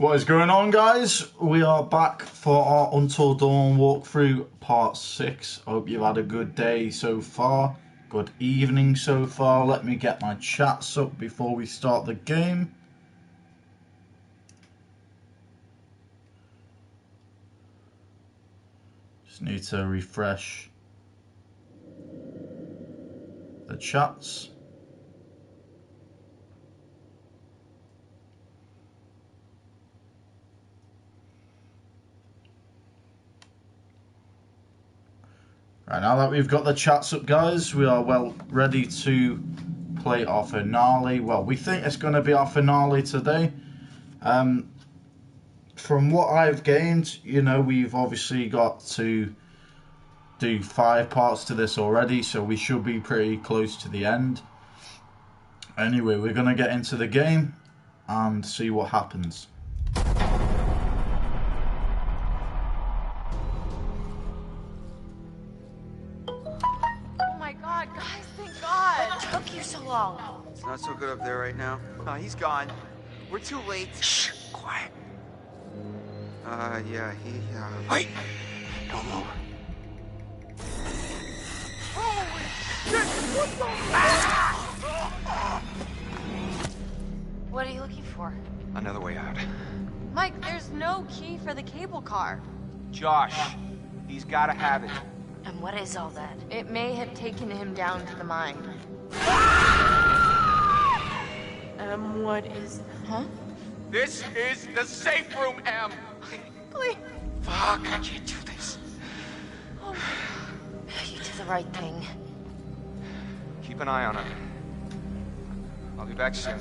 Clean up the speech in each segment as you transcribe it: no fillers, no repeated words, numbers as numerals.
What is going on, guys? We are back for our Until Dawn walkthrough part 6. Hope you've had a good day so far, good evening so far. Let me get my chats up before we start the game. Just need to refresh the chats. Right, now that we've got the chats up, guys, we are well ready to play our finale. Well, we think it's going to be our finale today. From what I've gained, you know, we've obviously got to do 5 parts to this already, so we should be pretty close to the end. Anyway, we're going to get into the game and see what happens. It's not so good up there right now. He's gone. We're too late. Shh, quiet. Yeah, Wait! Don't move. Holy shit! What the What are you looking for? Another way out. Mike, there's no key for the cable car. Josh, he's gotta have it. And what is all that? It may have taken him down to the mine. What is... Huh? This is the safe room, Em! Please. Fuck, I can't do this. Oh. You did the right thing. Keep an eye on her. I'll be back soon.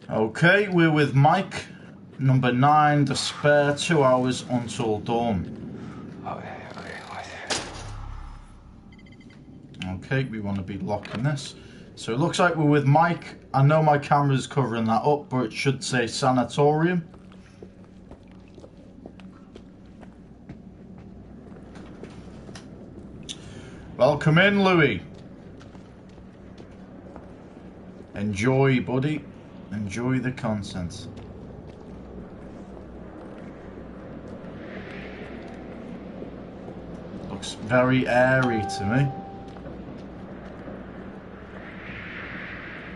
Okay, we're with Mike, number 9, Despair, 2 hours until dawn. Okay, we want to be locking this. So it looks like we're with Mike. I know my camera's covering that up, but it should say sanatorium. Welcome in, Louis. Enjoy, buddy. Enjoy the content. Looks very airy to me.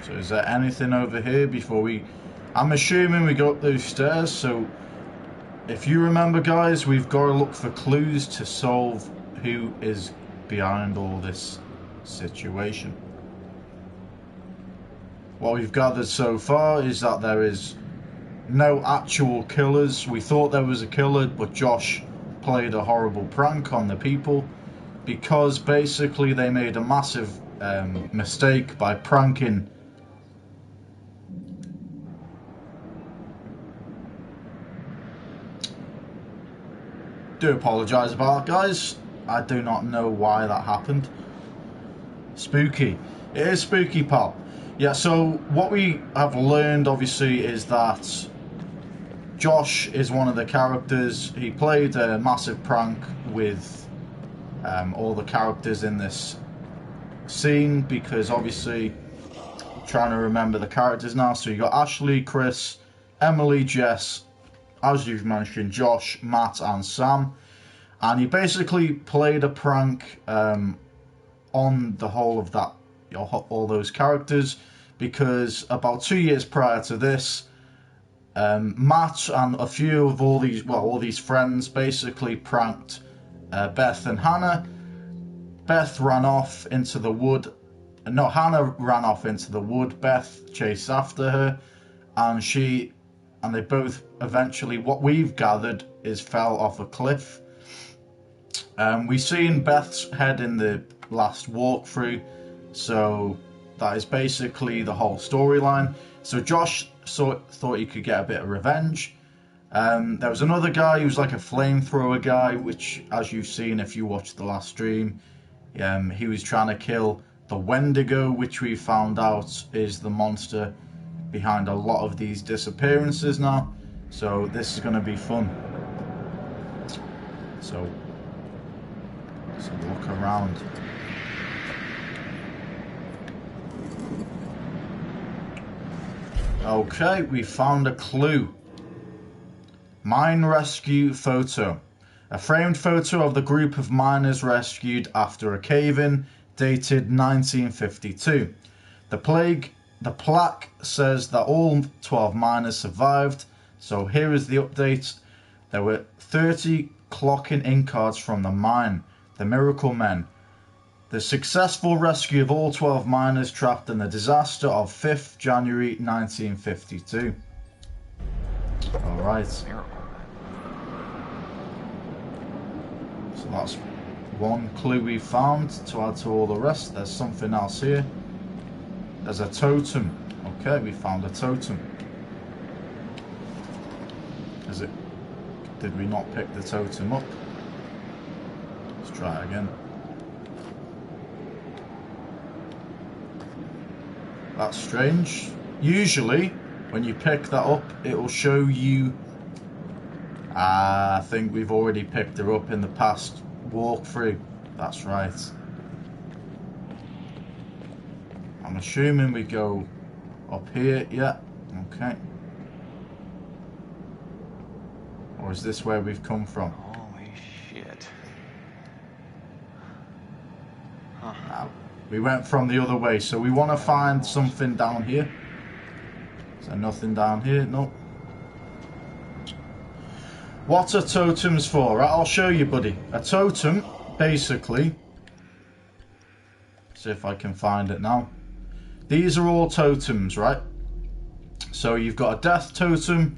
So is there anything over here before we... I'm assuming we go up those stairs, so if you remember, guys, we've got to look for clues to solve who is behind all this situation. What we've gathered so far is that there is no actual killers. We thought there was a killer, but Josh played a horrible prank on the people because basically they made a massive mistake by pranking do apologise about it, guys. I do not know why that happened. Spooky. It is spooky, pal. Yeah, so what we have learned, obviously, is that Josh is one of the characters. He played a massive prank with all the characters in this scene because, obviously, I'm trying to remember the characters now. So you got Ashley, Chris, Emily, Jess, as you've mentioned, Josh, Matt, and Sam. And he basically played a prank on the whole of that, all those characters, because about 2 years prior to this, Matt and a few of all these friends basically pranked Beth and Hannah. Beth ran off into the wood. No, Hannah ran off into the wood. Beth chased after her, and they both eventually, what we've gathered, is fell off a cliff. We've seen Beth's head in the last walkthrough, so that is basically the whole storyline. So Josh thought he could get a bit of revenge. There was another guy who was like a flamethrower guy, which, as you've seen if you watched the last stream, he was trying to kill the Wendigo, which we found out is the monster behind a lot of these disappearances now. So this is going to be fun. So let's have a look around. Okay, we found a clue. Mine rescue photo. A framed photo of the group of miners rescued after a cave-in dated 1952. The plaque says that all 12 miners survived. So here is the update. There were 30 clocking in cards from the mine. The Miracle Men. The successful rescue of all 12 miners trapped in the disaster of 5th January 1952. Alright. So that's one clue we found to add to all the rest. There's something else here. There's a totem. Okay, we found a totem. Is it? Did we not pick the totem up? Let's try it again. That's strange. Usually, when you pick that up, it will show you. I think we've already picked her up in the past walkthrough. That's right. I'm assuming we go up here. Yeah. Okay. Or is this where we've come from? Holy shit. Huh. No. We went from the other way, so we want to find something down here. Is there nothing down here? No. What are totems for? Right, I'll show you, buddy. A totem, basically. See if I can find it now. These are all totems, right? So you've got a death totem,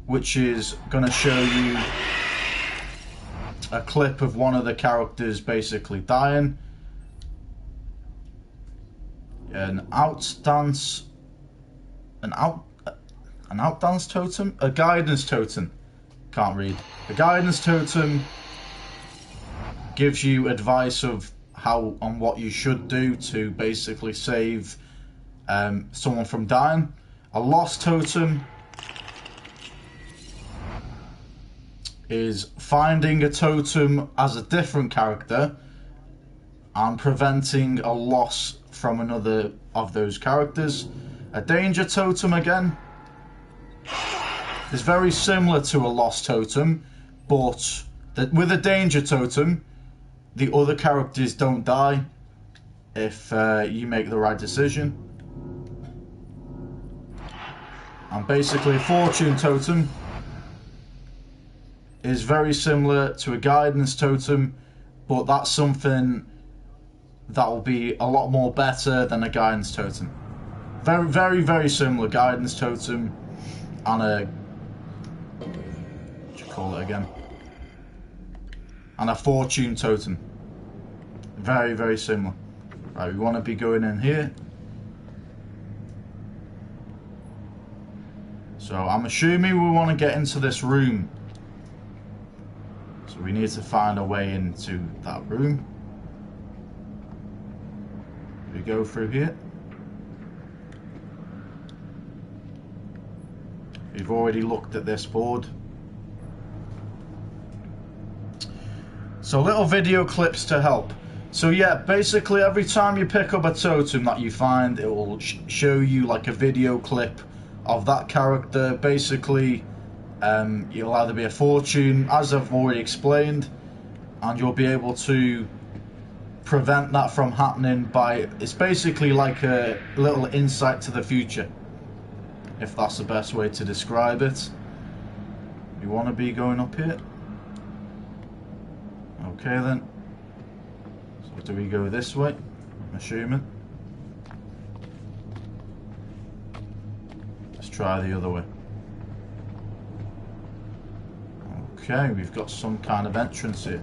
which is going to show you a clip of one of the characters basically dying. An outdance totem? A guidance totem. Can't read. A guidance totem gives you advice of how and what you should do to basically save someone from dying. A lost totem is finding a totem as a different character and preventing a loss from another of those characters. A danger totem, again, is very similar to a lost totem, but with a danger totem, the other characters don't die if you make the right decision. And basically, a fortune totem is very similar to a guidance totem, but that's something that will be a lot more better than a guidance totem. Very, very, very similar guidance totem and a, what do you call it again? And a fortune totem. Very, very similar. Right, we want to be going in here. So I'm assuming we want to get into this room. So we need to find a way into that room. We go through here. We've already looked at this board. So little video clips to help. So yeah, basically every time you pick up a totem that you find, it will show you like a video clip of that character. Basically, you'll either be a fortune, as I've already explained, and you'll be able to prevent that from happening by, it's basically like a little insight to the future, if that's the best way to describe it. You want to be going up here. Okay then. So do we go this way? I'm assuming. Let's try the other way. Okay, we've got some kind of entrance here.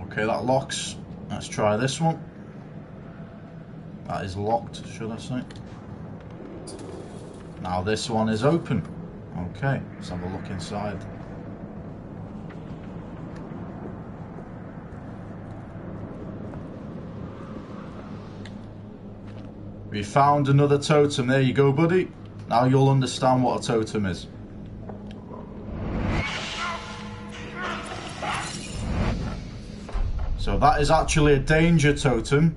Okay, that locks. Let's try this one. That is locked, should I say. Now this one is open. Okay, let's have a look inside. We found another totem. There you go, buddy. Now you'll understand what a totem is. So So that is actually a danger totem.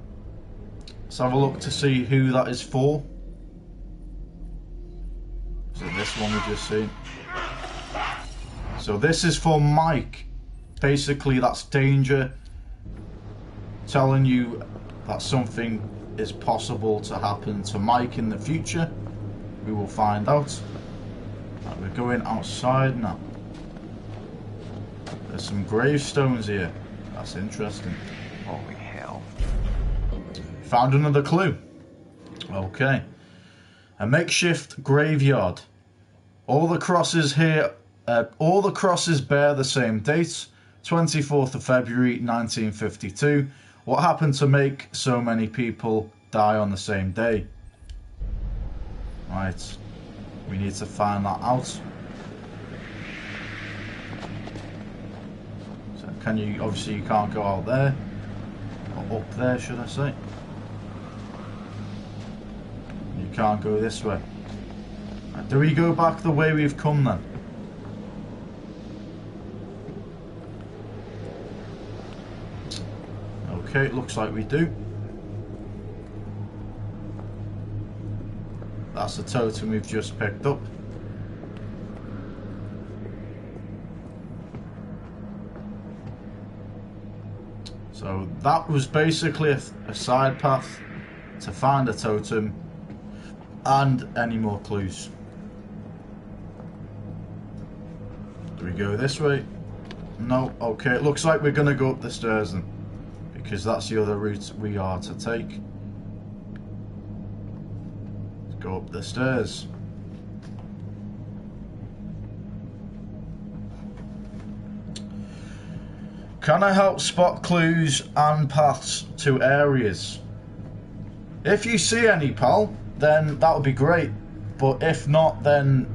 Let's have a look to see who that is for. So this one we just seen. So this is for Mike. Basically that's danger. Telling you that something is possible to happen to Mike in the future. We will find out. Right, we're going outside now. There's some gravestones here. That's interesting. Holy hell. Found another clue. Okay. A makeshift graveyard. All the crosses here, all the crosses bear the same date, 24th of February 1952. What happened to make so many people die on the same day? Right. We need to find that out. So can you, obviously you can't go out there. Or up there, should I say. You can't go this way. Right, do we go back the way we've come then? Okay, it looks like we do. That's the totem we've just picked up. So that was basically a side path to find a totem and any more clues. Do we go this way? No. Okay, it looks like we're going to go up the stairs then, because that's the other route we are to take. Let's go up the stairs. Can I help spot clues and paths to areas? If you see any, pal, then that would be great. But if not, then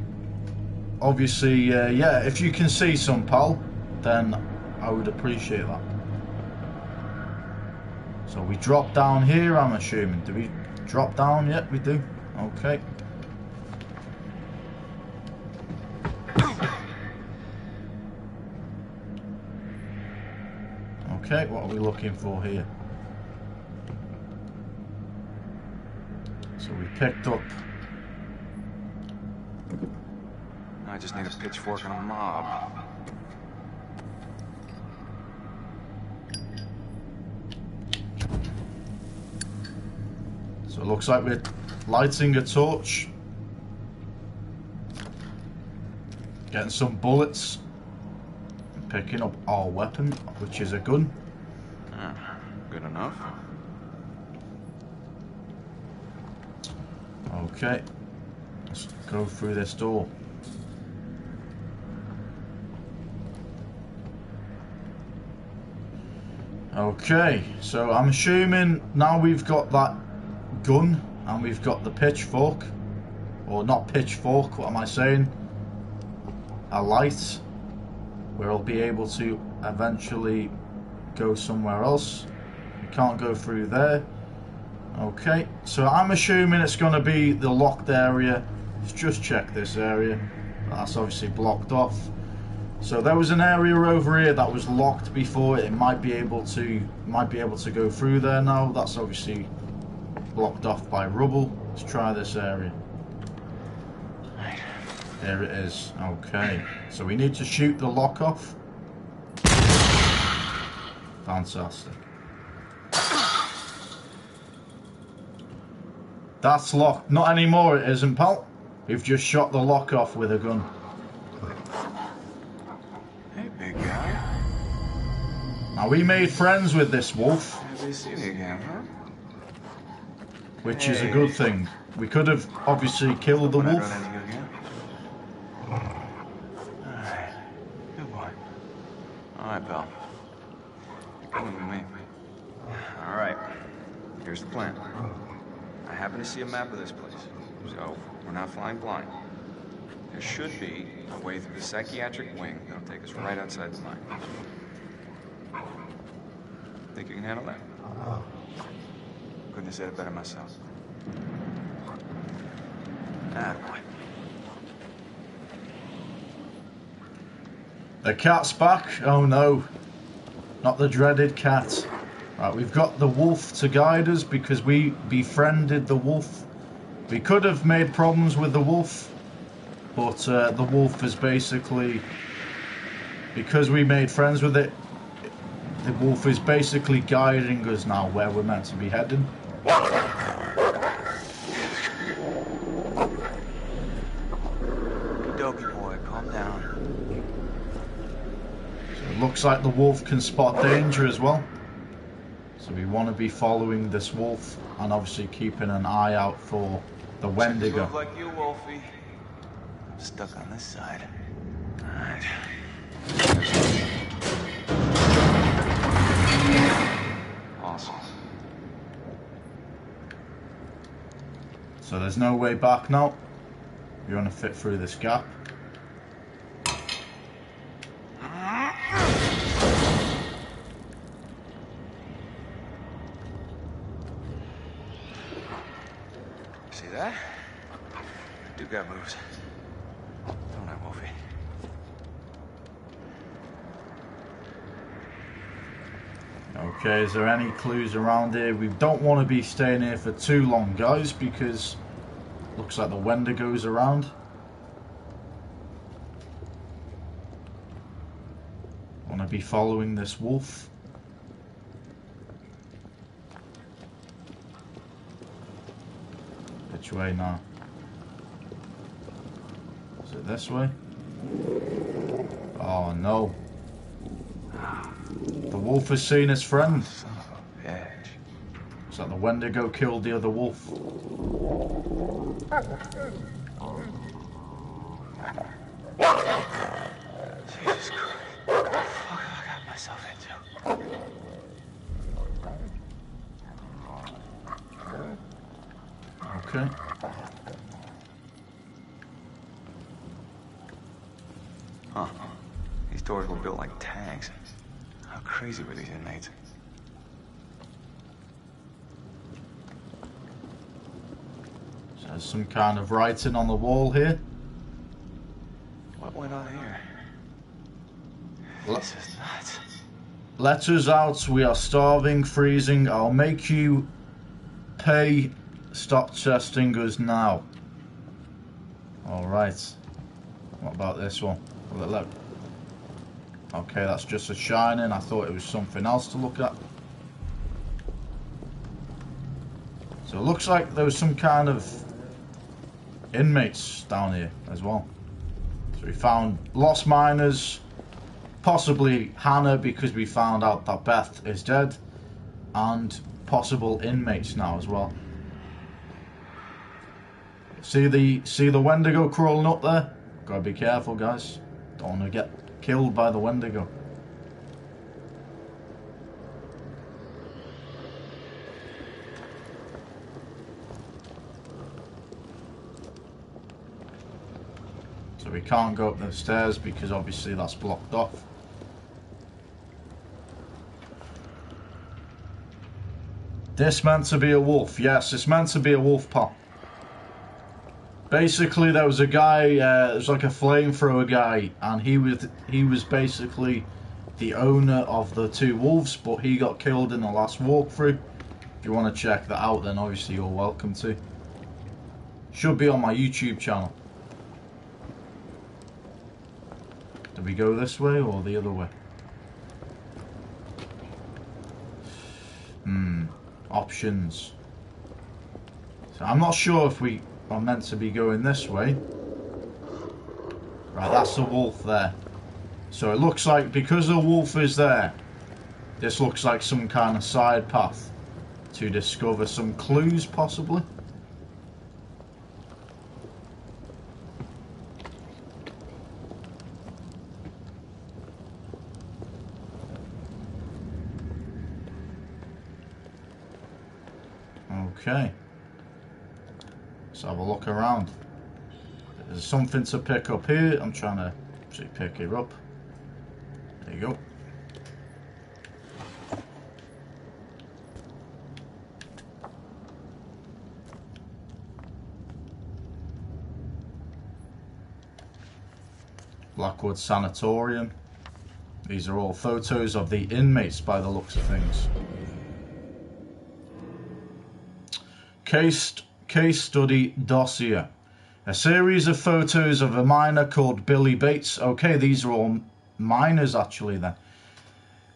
obviously, yeah, if you can see some, pal, then I would appreciate that. So we drop down here, I'm assuming. Do we drop down yet? We do. Okay. Okay, what are we looking for here? So we picked up. I just need a pitchfork and a mob. So it looks like we're lighting a torch. Getting some bullets. Picking up our weapon, which is a gun. Good enough. Okay, let's go through this door. Okay, so I'm assuming now we've got that gun and we've got the pitchfork, or not pitchfork, what am I saying? A light. We'll be able to eventually go somewhere else. We can't go through there. Okay, so I'm assuming it's going to be the locked area. Let's just check this area. That's obviously blocked off. So there was an area over here that was locked before. It might be able to go through there now. That's obviously blocked off by rubble. Let's try this area. There it is. Okay, so we need to shoot the lock off. Fantastic. That's locked. Not anymore, it isn't, pal. We've just shot the lock off with a gun. Hey, big guy. Now we made friends with this wolf, Have they seen you again, huh? which is a good thing. We could have obviously killed the When I wolf. run into you again. Alright. Good boy. Alright, pal. You're coming with me. Alright. Here's the plan. I happen to see a map of this place, so we're not flying blind. There should be a way through the psychiatric wing that'll take us right outside the mine. Think you can handle that? Couldn't have said it better myself. Ah, boy. The cat's back. Oh no. Not the dreaded cat. Right, we've got the wolf to guide us because we befriended the wolf. We could have made problems with the wolf, but the wolf is basically, because we made friends with it, the wolf is basically guiding us now where we're meant to be heading. Dopey boy, calm down. So it looks like the wolf can spot danger as well. So we want to be following this wolf and obviously keeping an eye out for the Wendigo. Move like you, Wolfie. I'm stuck on this side. Alright. Awesome. So there's no way back now. You want to fit through this gap. See that? Do got moves. Don't I, Wolfie? Okay, is there any clues around here? We don't want to be staying here for too long, guys, because looks like the Wendigo's around. Want to be following this wolf. Which way now? Is it this way? Oh no. The wolf has seen his friend. Son of a bitch. It's like the Wendigo killed the other wolf. Jesus Christ. What the fuck have I got myself into? Okay. Huh. These doors were built like tanks. How crazy were these inmates? So there's some kind of writing on the wall here. What went on here? This is nuts. Let us out, we are starving, freezing, I'll make you pay, stop testing us now. Alright. What about this one? Look. Okay, that's just a shining, I thought it was something else to look at. So it looks like there was some kind of inmates down here as well. So we found lost miners, possibly Hannah because we found out that Beth is dead, and possible inmates now as well. See the Wendigo crawling up there? Gotta be careful, guys. Don't want to get killed by the Wendigo. So we can't go up the stairs because obviously that's blocked off. This meant to be a wolf. Yes, it's meant to be a wolf pop. Basically, there was a guy. It was like a flamethrower guy, and he was basically the owner of the two wolves, but he got killed in the last walkthrough. If you want to check that out, then obviously you're welcome to. Should be on my YouTube channel. Do we go this way or the other way? Options. So I'm not sure if we are meant to be going this way. Right, that's the wolf there. So it looks like because the wolf is there, this looks like some kind of side path to discover some clues possibly. Okay, let's have a look around. There's something to pick up here. I'm trying to actually pick it up. There you go. Blackwood Sanatorium. These are all photos of the inmates by the looks of things. Case study dossier. A series of photos of a miner called Billy Bates. Okay, these are all miners actually then.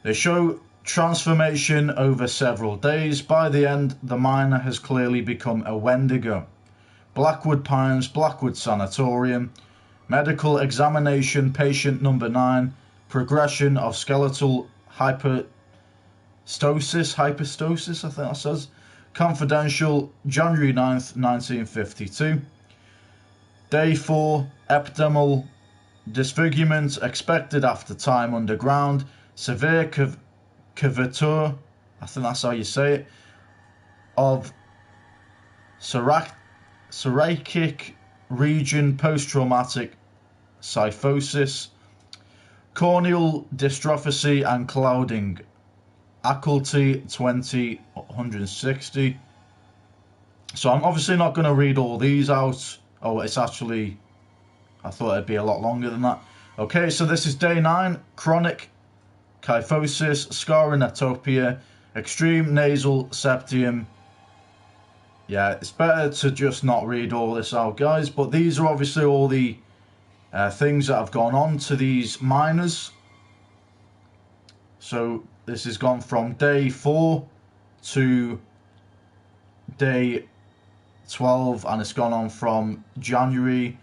They show transformation over several days. By the end, the miner has clearly become a Wendigo. Blackwood Pines, Blackwood Sanatorium. Medical examination, patient number 9. Progression of skeletal hyperstosis, I think that says. Confidential, January 9th, 1952. Day 4, epidermal disfigurement expected after time underground. Severe curvature, I think that's how you say it, of thoracic region, post-traumatic kyphosis, corneal dystrophy and clouding, acuity 20/160. So I'm obviously not going to read all these out. Oh, it's actually, I thought it'd be a lot longer than that. Okay, so this is day 9, chronic kyphosis, scarring atopia, extreme nasal septum. Yeah, it's better to just not read all this out, guys, but these are obviously all the things that have gone on to these miners. So this has gone from day 4 to day 12, and it's gone on from January.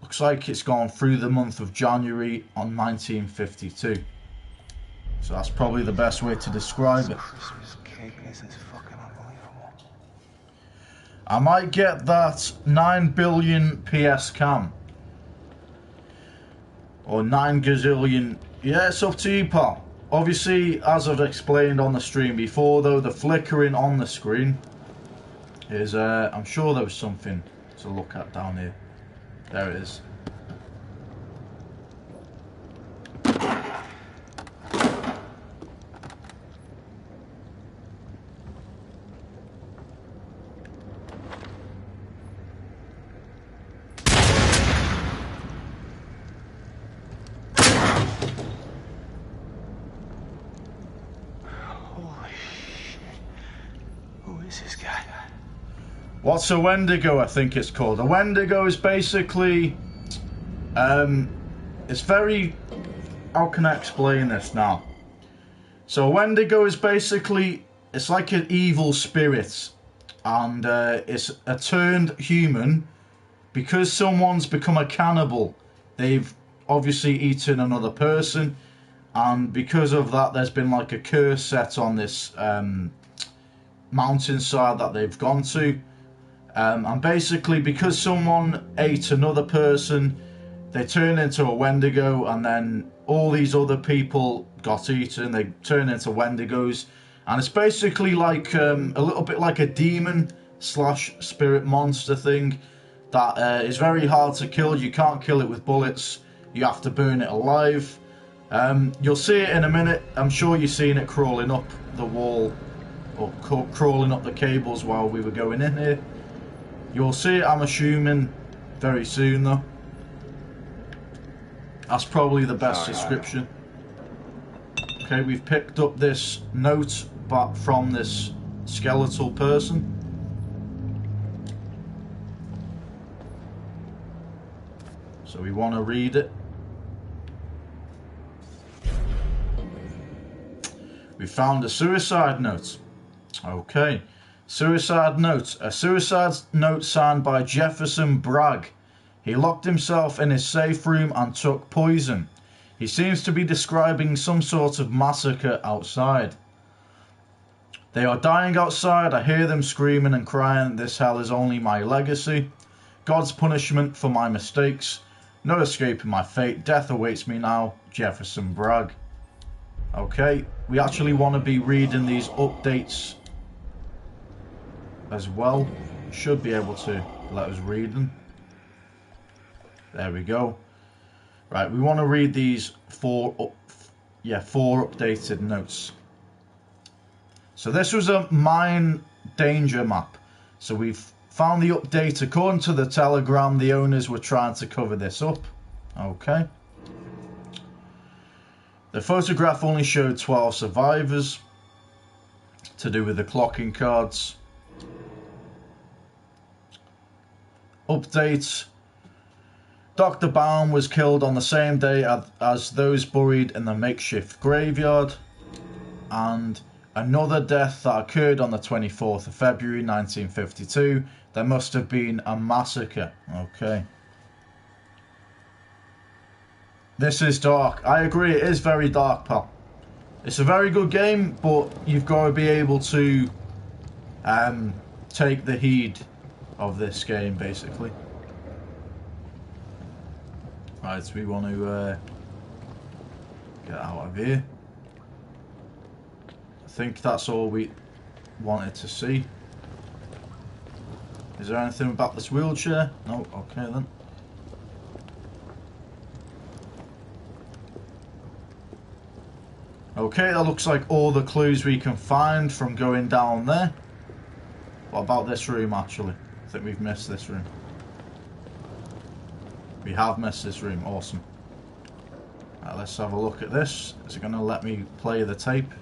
Looks like it's gone through the month of January on 1952. So that's probably the best way to describe it. Christmas cake, this is fucking unbelievable. I might get that 9 billion PS cam. Or 9 gazillion. Yeah, it's up to you, pal. Obviously, as I've explained on the stream before, though, the flickering on the screen is, I'm sure there was something to look at down here. There it is. Holy shit. Who is this guy? What's a Wendigo, I think it's called. A Wendigo is basically, it's very, how can I explain this now? So a Wendigo is basically, it's like an evil spirit, and it's a turned human. Because someone's become a cannibal, they've obviously eaten another person, and because of that there's been like a curse set on this mountainside that they've gone to. And basically, because someone ate another person, they turn into a Wendigo, and then all these other people got eaten. They turn into Wendigos, and it's basically like a little bit like a demon slash spirit monster thing that is very hard to kill. You can't kill it with bullets. You have to burn it alive. You'll see it in a minute. I'm sure you've seen it crawling up the wall, or crawling up the cables while we were going in here. You'll see it, I'm assuming, very soon though. That's probably the best description. Okay, we've picked up this note back from this skeletal person. So we want to read it. We found a suicide note. Okay. Suicide note. A suicide note signed by Jefferson Bragg. He locked himself in his safe room and took poison. He seems to be describing some sort of massacre outside. They are dying outside. I hear them screaming and crying. This hell is only my legacy. God's punishment for my mistakes. No escaping my fate. Death awaits me now. Jefferson Bragg. Okay, we actually want to be reading these updates as well. Should be able to let us read them. There we go. Right, we want to read these four updated notes. So this was a mine danger map. So we've found the update. According to the Telegram, the owners were trying to cover this up. Okay. The photograph only showed 12 survivors, to do with the clocking cards. Update. Dr. Baum was killed on the same day as those buried in the makeshift graveyard. And another death that occurred on the 24th of February 1952. There must have been a massacre. Okay. This is dark. I agree, it is very dark, pal. It's a very good game, but you've got to be able to take the heed of this game, basically. Right, so we want to get out of here. I think that's all we wanted to see. Is there anything about this wheelchair? No, okay then. Okay, that looks like all the clues we can find from going down there. What about this room, actually? I think we've missed this room. We have missed this room, awesome. Right, let's have a look at this. Is it going to let me play the tape?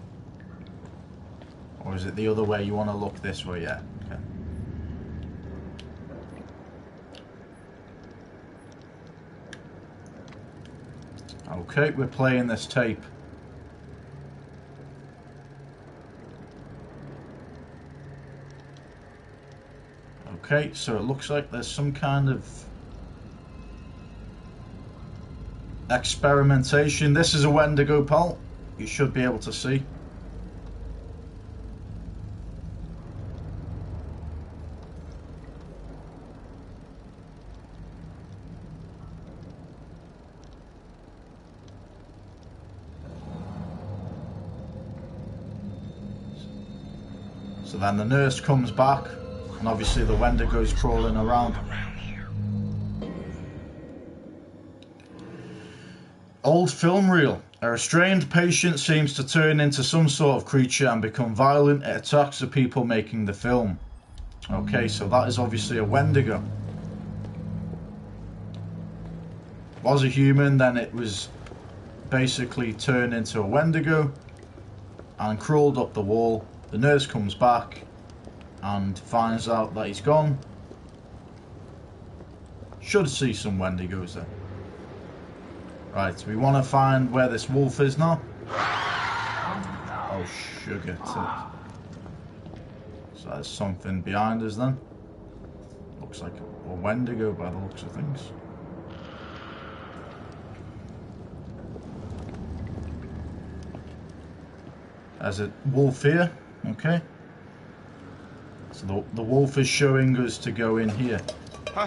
Or is it the other way? You want to look this way? Yeah, okay. Okay, we're playing this tape. Okay, so it looks like there's some kind of experimentation. This is a Wendigo, pal. You should be able to see. So then the nurse comes back. And obviously the Wendigo's crawling around. Old film reel. A restrained patient seems to turn into some sort of creature and become violent. It attacks the people making the film. Okay, so that is obviously a Wendigo. Was a human, then it was basically turned into a Wendigo and crawled up the wall. The nurse comes back and finds out that he's gone. Should see some Wendigos there. Right, we want to find where this wolf is now. Oh, sugar tits. So there's something behind us then. Looks like a Wendigo by the looks of things. There's a wolf here, okay. So the wolf is showing us to go in here. Huh?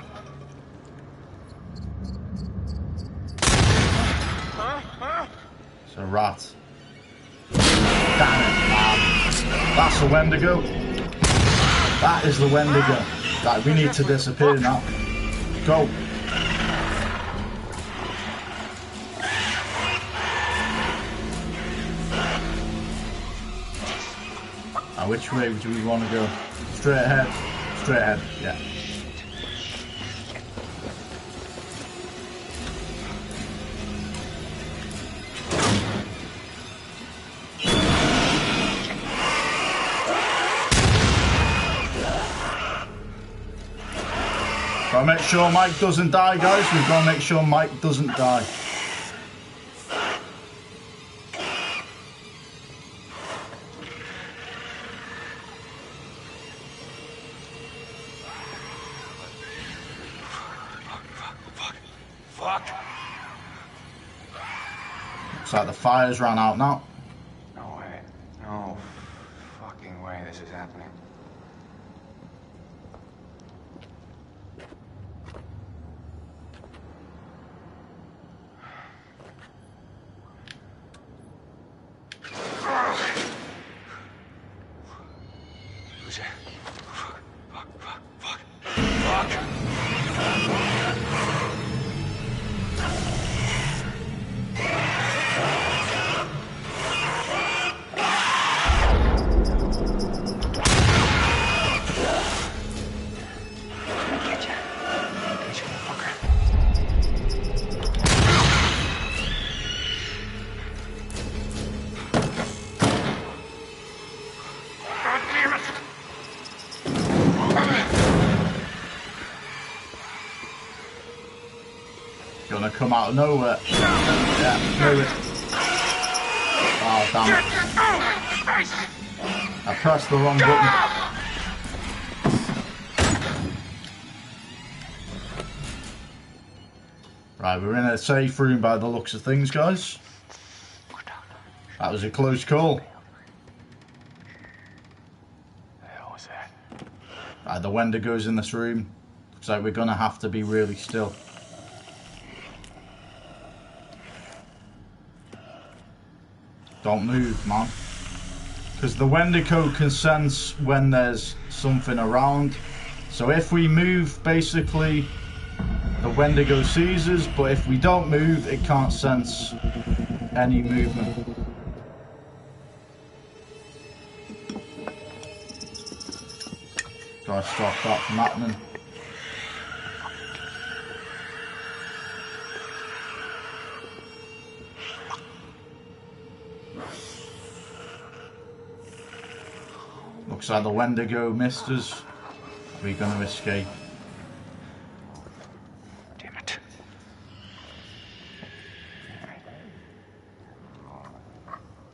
It's a rat. Damn it, man. That's a Wendigo. That is the Wendigo. Right, we need to disappear now. Go. Now, which way do we want to go? Straight ahead. Straight ahead, yeah. Gotta make sure Mike doesn't die, guys. We've got to make sure Mike doesn't die. Looks like the fire's run out now. No way. No fucking way this is happening. Who's that? Fuck. come out of nowhere. Yeah, knew it. Oh, damn it. I pressed the wrong button. Right, we're in a safe room by the looks of things, guys. That was a close call. The hell was that? Right, the Wendigos in this room. Looks like we're gonna have to be really still. Don't move, man. Because the Wendigo can sense when there's something around. So if we move, basically, the Wendigo sees us, but if we don't move, it can't sense any movement. Gotta stop that from happening. Looks like the Wendigo missed us. Are we gonna escape? Damn it.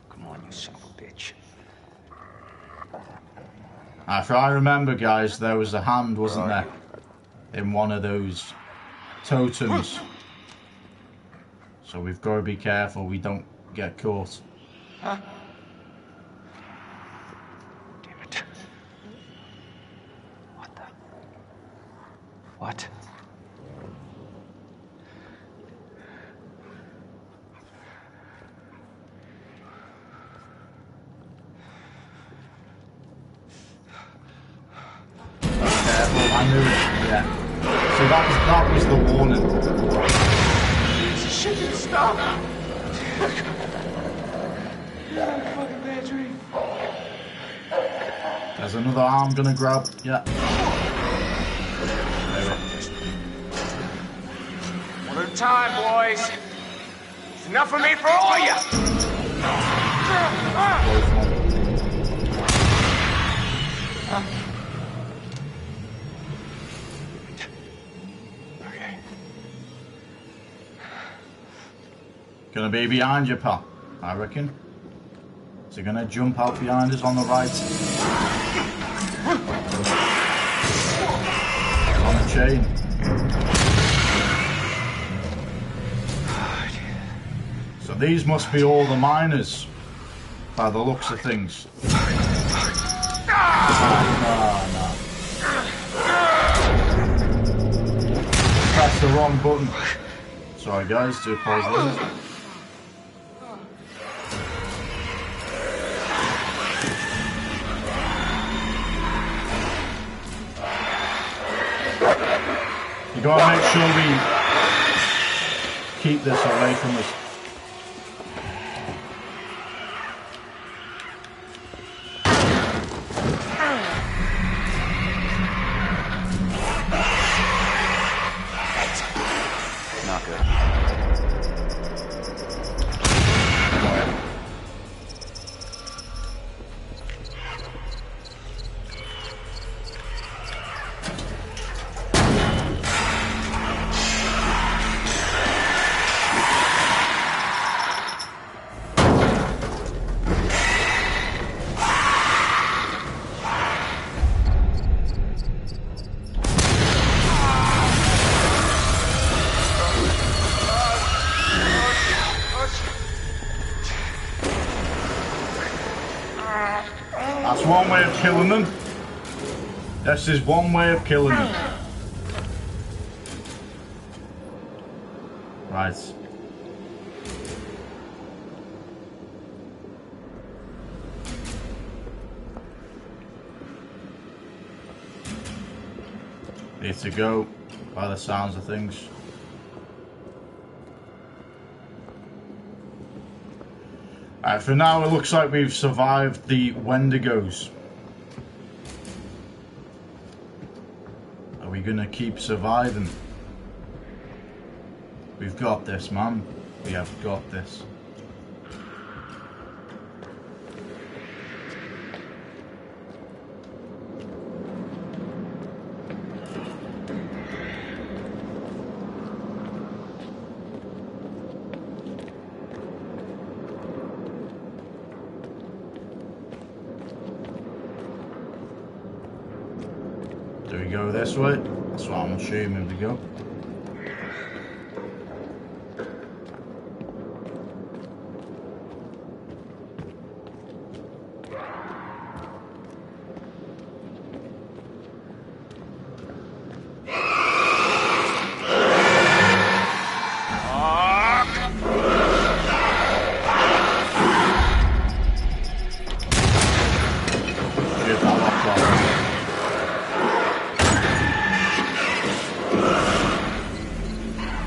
Come on, you son of a bitch. If I remember, guys, there was a hand, wasn't there? In one of those totems. So we've got to be careful we don't get caught. Huh? Damn it. What the? What? I knew it, yeah. So that was the warning. Piece of shit didn't stop. Fucking bad dream. There's another arm gonna grab. Yeah. One at a time, boys. It's enough for me for all of you. Okay. Gonna be behind you, pal, I reckon. Is it gonna jump out behind us on the right? On a chain. So these must be all the miners, by the looks of things. No. Press the wrong button. Sorry guys, do apologize. You gotta make sure we keep this away from us. Not good. That's one way of killing them. This is one way of killing them. Right. Need to go by the sounds of things. Alright, for now it looks like we've survived the Wendigos. Are we gonna keep surviving? We've got this, man. We have got this. Do we go this way? That's what I'm assuming we go.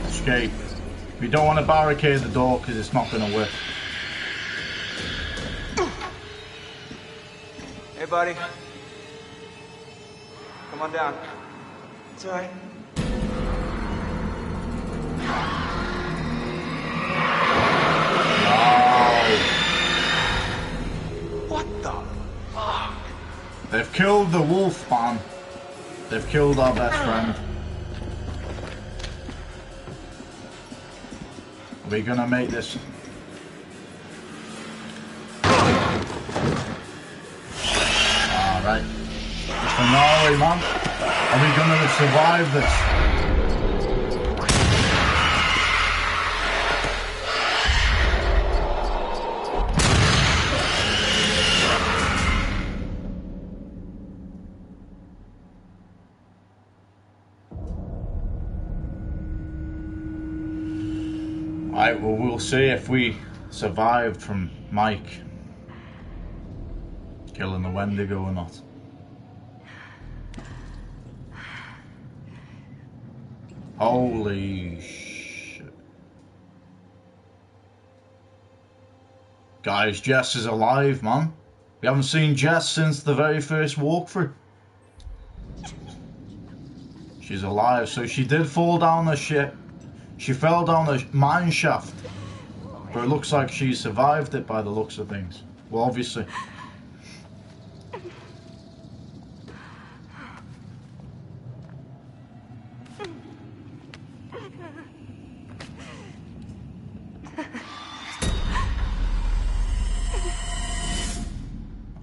Escape. We don't want to barricade the door because it's not going to work. Hey, buddy. Come on down. It's all right. What the fuck? They've killed the wolf, man. They've killed our best friend. Are we gonna make this? Alright. Finale, man. Are we gonna survive this? Right, well, we'll see if we survived from Mike killing the Wendigo or not. Holy shit. Guys, Jess is alive, man. We haven't seen Jess since the very first walkthrough. She's alive, so she did fall down the ship. She fell down the mine shaft, but it looks like she survived it by the looks of things. Well, obviously.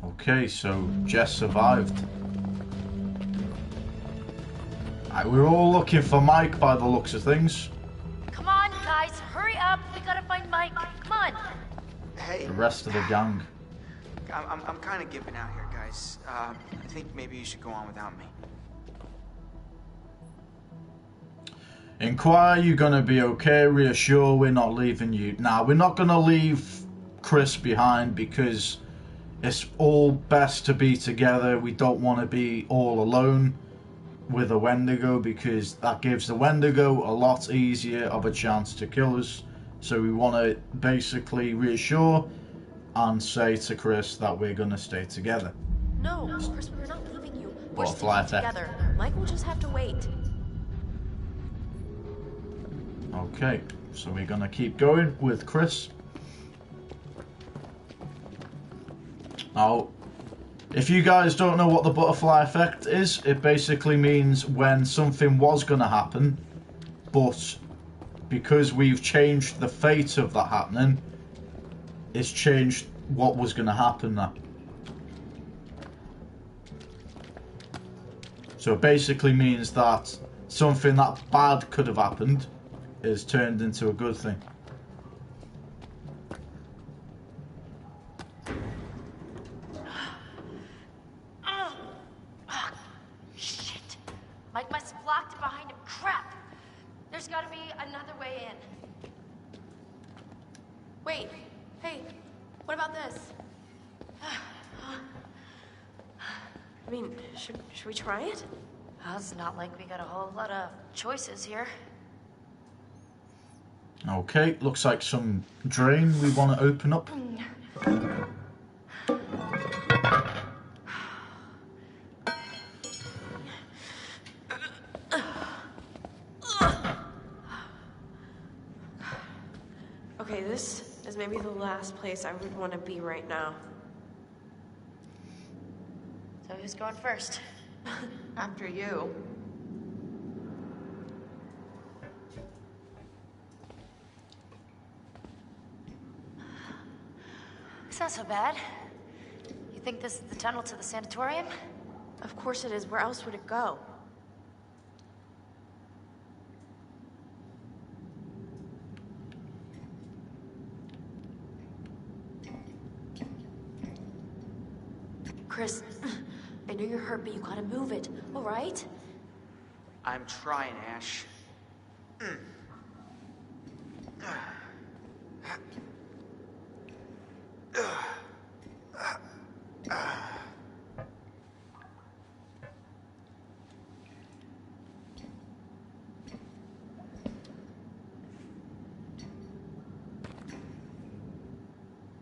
Okay, so Jess survived. Right, we're all looking for Mike by the looks of things. Come on, guys, hurry up. We gotta find Mike. Come on. Hey, The rest of the gang. I'm kind of giving out here, guys. I think maybe you should go on without me. Inquire, you're gonna be okay. Reassure, we're not leaving you. Nah, we're not gonna leave Chris behind because it's all best to be together. We don't want to be all alone with a Wendigo because that gives the Wendigo a lot easier of a chance to kill us. So we want to basically reassure and say to Chris that we're gonna stay together. No, Chris, we're not leaving you. We're Butterfly sticking effect. together. Mike will just have to wait. Okay, so we're gonna keep going with Chris. Now, if you guys don't know what the butterfly effect is, it basically means when something was going to happen, but because we've changed the fate of that happening, it's changed what was going to happen now. So it basically means that something that bad could have happened is turned into a good thing. Mike must have locked it behind him. Crap! There's gotta be another way in. Wait, hey, what about this? I mean, should we try it? Well, it's not like we got a whole lot of choices here. Okay, looks like some drain we want to open up. Okay, this is maybe the last place I would want to be right now. So who's going first? After you. It's not so bad. You think this is the tunnel to the sanatorium? Of course it is. Where else would it go? Chris, I know you're hurt, but you gotta move it, all right? I'm trying, Ash.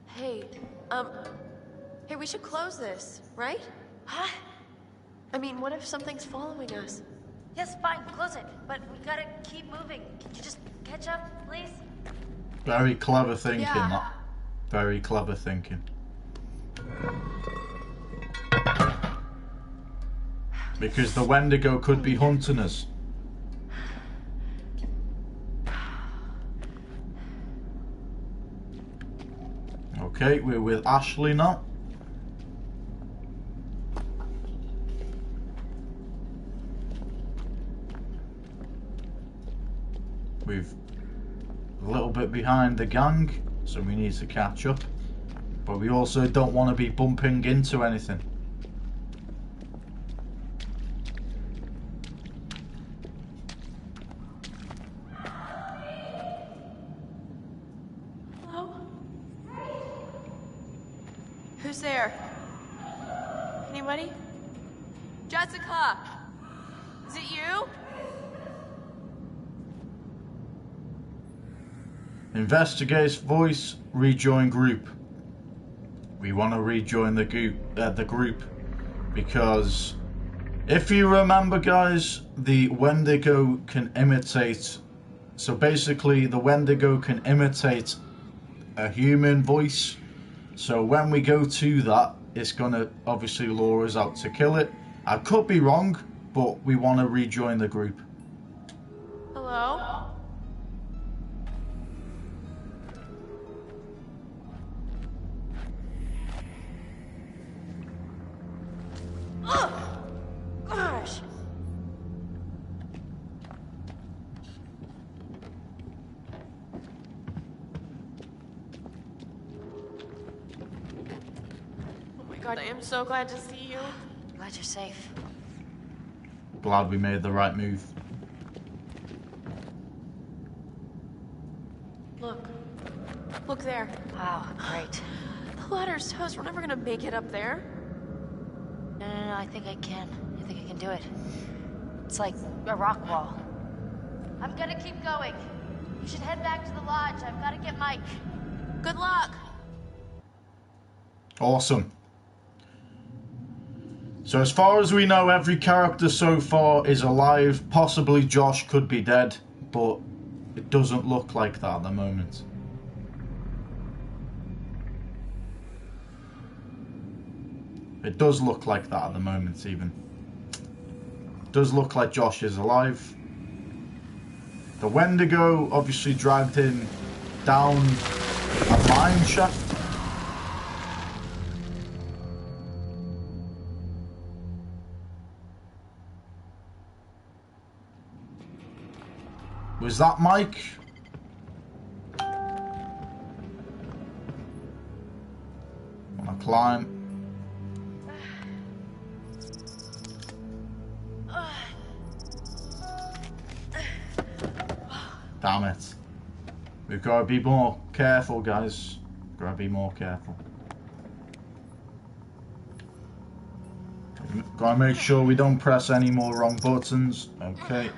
Hey, hey, we should close this, right? Huh? I mean, what if something's following us? Yes, fine, close it. But we gotta keep moving. Can you just catch up, please? Very clever thinking, Yeah. that. Very clever thinking. Because the Wendigo could be hunting us. Okay, we're with Ashley now. We're a little bit behind the gang, so we need to catch up. But we also don't want to be bumping into anything. Hello? Who's there? Anybody? Jessica! Is it you? Investigates voice, rejoin group. We want to rejoin the group because if you remember, guys, the Wendigo can imitate. So basically, the Wendigo can imitate a human voice. So when we go to that, it's gonna obviously lure us out to kill it. I could be wrong, but we want to rejoin the group. Hello? Ugh! Gosh! Oh my god, I am so glad to see you. Glad you're safe. Glad we made the right move. Look. Look there. Wow, great. The ladder's toast. We're never gonna make it up there. No, I think I can. I think I can do it. It's like a rock wall. I'm gonna keep going. You should head back to the lodge. I've gotta get Mike. Good luck. Awesome. So as far as we know, every character so far is alive. Possibly Josh could be dead, but it doesn't look like that at the moment. It does look like that at the moment, even. It does look like Josh is alive. The Wendigo obviously dragged him down a mine shaft. Was that Mike? Wanna climb? Damn it. We've got to be more careful, guys. Got to be more careful. Got to make sure we don't press any more wrong buttons. Okay.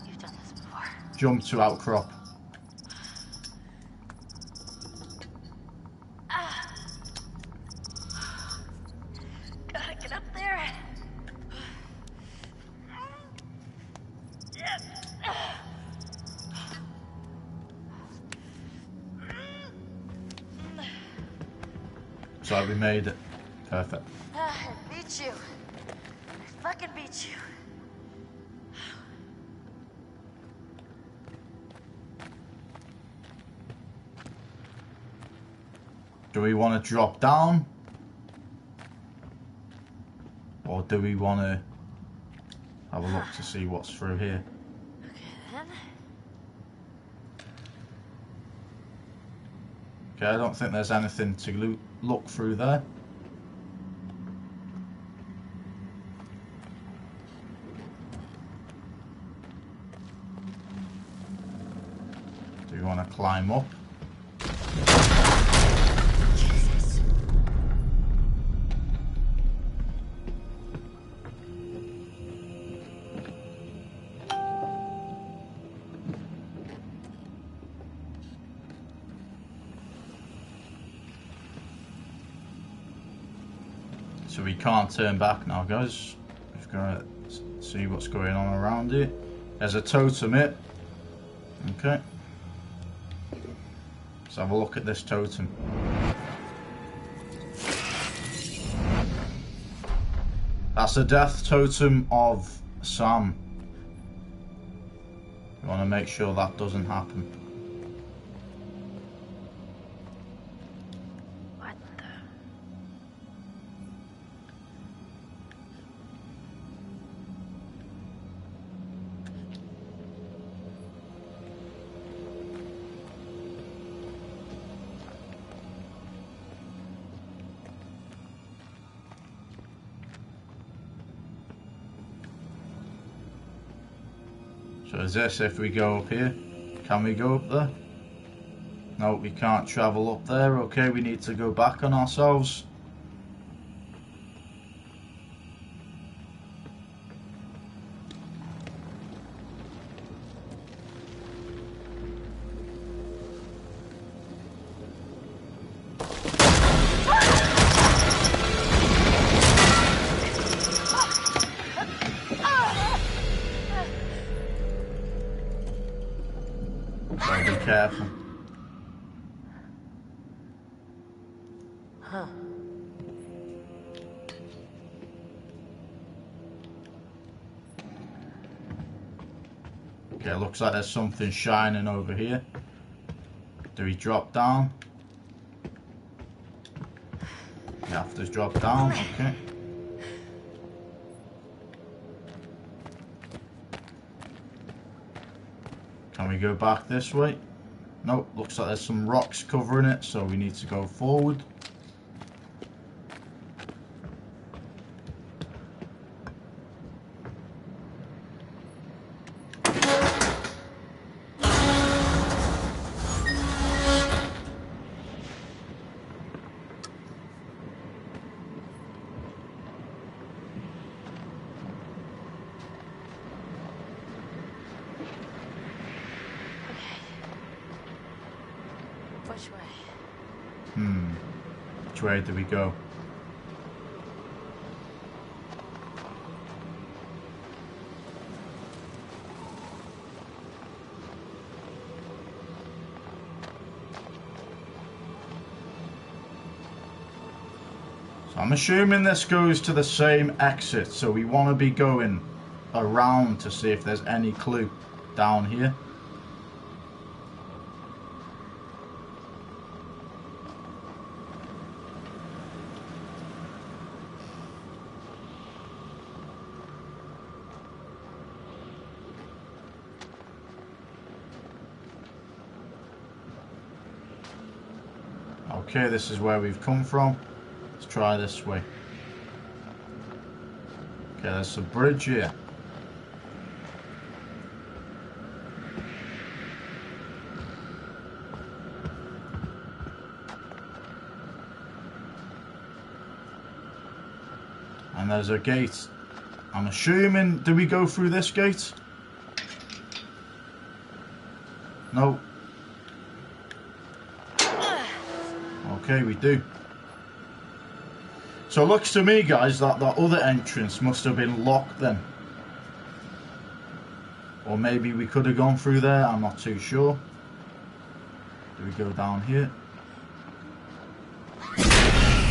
You've done this before. Jump to outcrop. Gotta get up there. So we made it. Perfect. I beat you. I fucking beat you. Do we want to drop down? Or do we want to have a look to see what's through here? Okay then. Okay, I don't think there's anything to look through there. Do you want to climb up? Jesus. So we can't turn back now, guys. We've got to see what's going on around here. There's a totem here. Okay. Let's have a look at this totem. That's the death totem of Sam. We want to make sure that doesn't happen. What the? So is this if we go up here? Can we go up there? No, we can't travel up there. Okay, we need to go back on ourselves. So be careful. Huh. Okay, looks like there's something shining over here. Do we drop down? You have to drop down, okay. Can we go back this way? Nope, looks like there's some rocks covering it, so we need to go forward. Which way? Which way do we go? So I'm assuming this goes to the same exit, so we want to be going around to see if there's any clue down here. Okay, this is where we've come from. Let's try this way. Okay, there's a bridge here. And there's a gate. I'm assuming, do we go through this gate? No. Okay, we do. So it looks to me, guys, that that other entrance must have been locked then. Or maybe we could have gone through there, I'm not too sure. Do we go down here?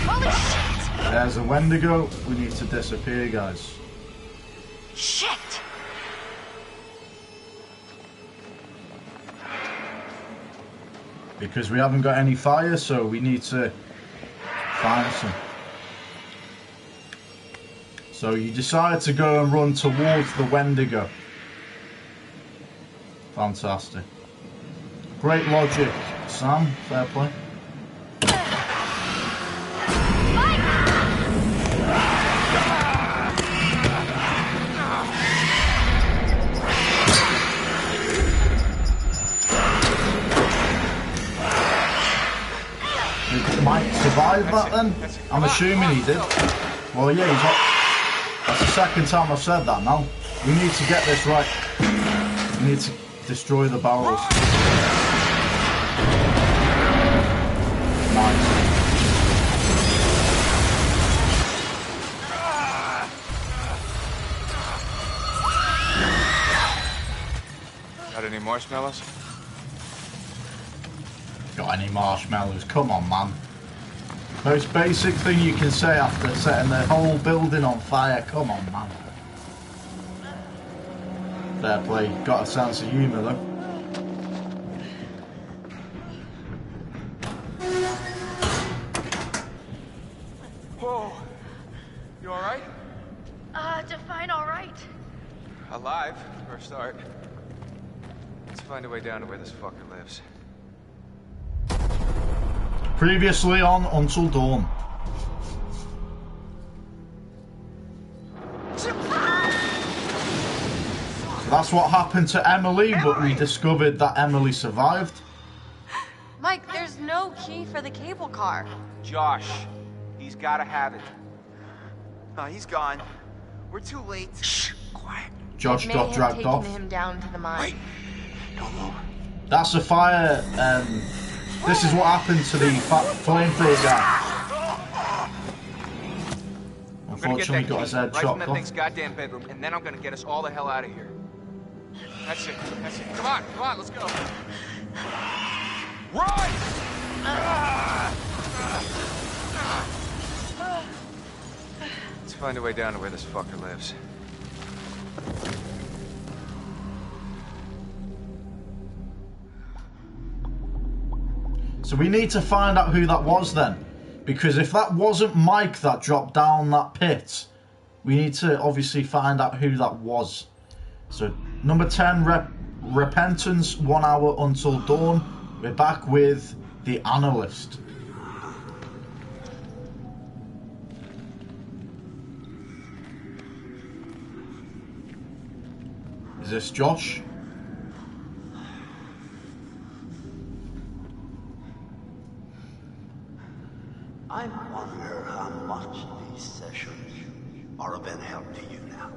Holy shit! There's a Wendigo. We need to disappear, guys. Shit! Because we haven't got any fire, so we need to find some. So you decide to go and run towards the Wendigo. Fantastic. Great logic, Sam. Fair play. survive that then? I'm assuming he did. Well, yeah, he's not. That's the second time I've said that now. We need to get this right. We need to destroy the barrels. Nice. Got any marshmallows? Got any marshmallows? Come on, man. Most basic thing you can say after setting the whole building on fire. Come on, man. Fair play. Got a sense of humour, though. Whoa. You alright? Define alright. Alive, for a start. Let's find a way down to where this fucker lives. Previously on Until Dawn. So that's what happened to Emily, but we discovered that Emily survived. Mike, there's no key for the cable car. Josh, he's gotta have it. He's gone. We're too late. Shh, quiet. Josh got dragged off. Him down to the mine. Wait, don't move. That's a fire. This is what happened to the flamethrower guy. Unfortunately, got his head right chopped from that off. thing's goddamn bedroom, and then I'm gonna get us all the hell out of here. That's it. That's it. Come on, let's go. Run! Let's find a way down to where this fucker lives. So we need to find out who that was then. Because if that wasn't Mike that dropped down that pit, we need to obviously find out who that was. So number 10, Repentance, 1 hour until dawn. We're back with the analyst. Is this Josh? I wonder how much these sessions are of any help to you now.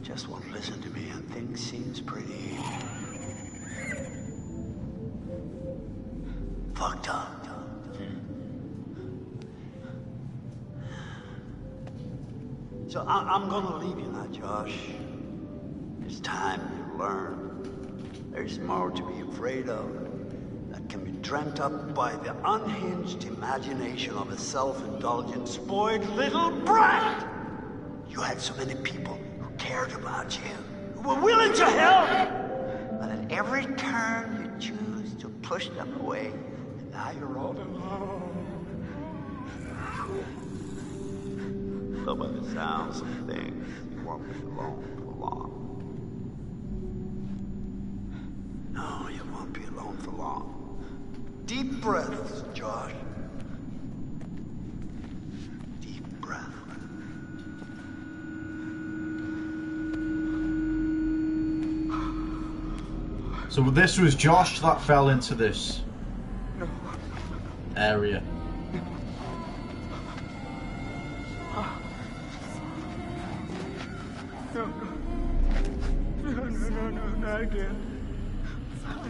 Just won't listen to me and things seems pretty fucked up. So I'm gonna leave you now, Josh. It's time you learn. There's more to be afraid of that can be dreamt up by the unhinged imagination of a self-indulgent, spoiled little brat. You had so many people who cared about you, who were willing to help, but at every turn you choose to push them away, and now you're all alone. But by the sounds of things, you won't be alone for long. No, you won't be alone for long. Deep breaths, Josh. Deep breath. So this was Josh that fell into this area. No, not again.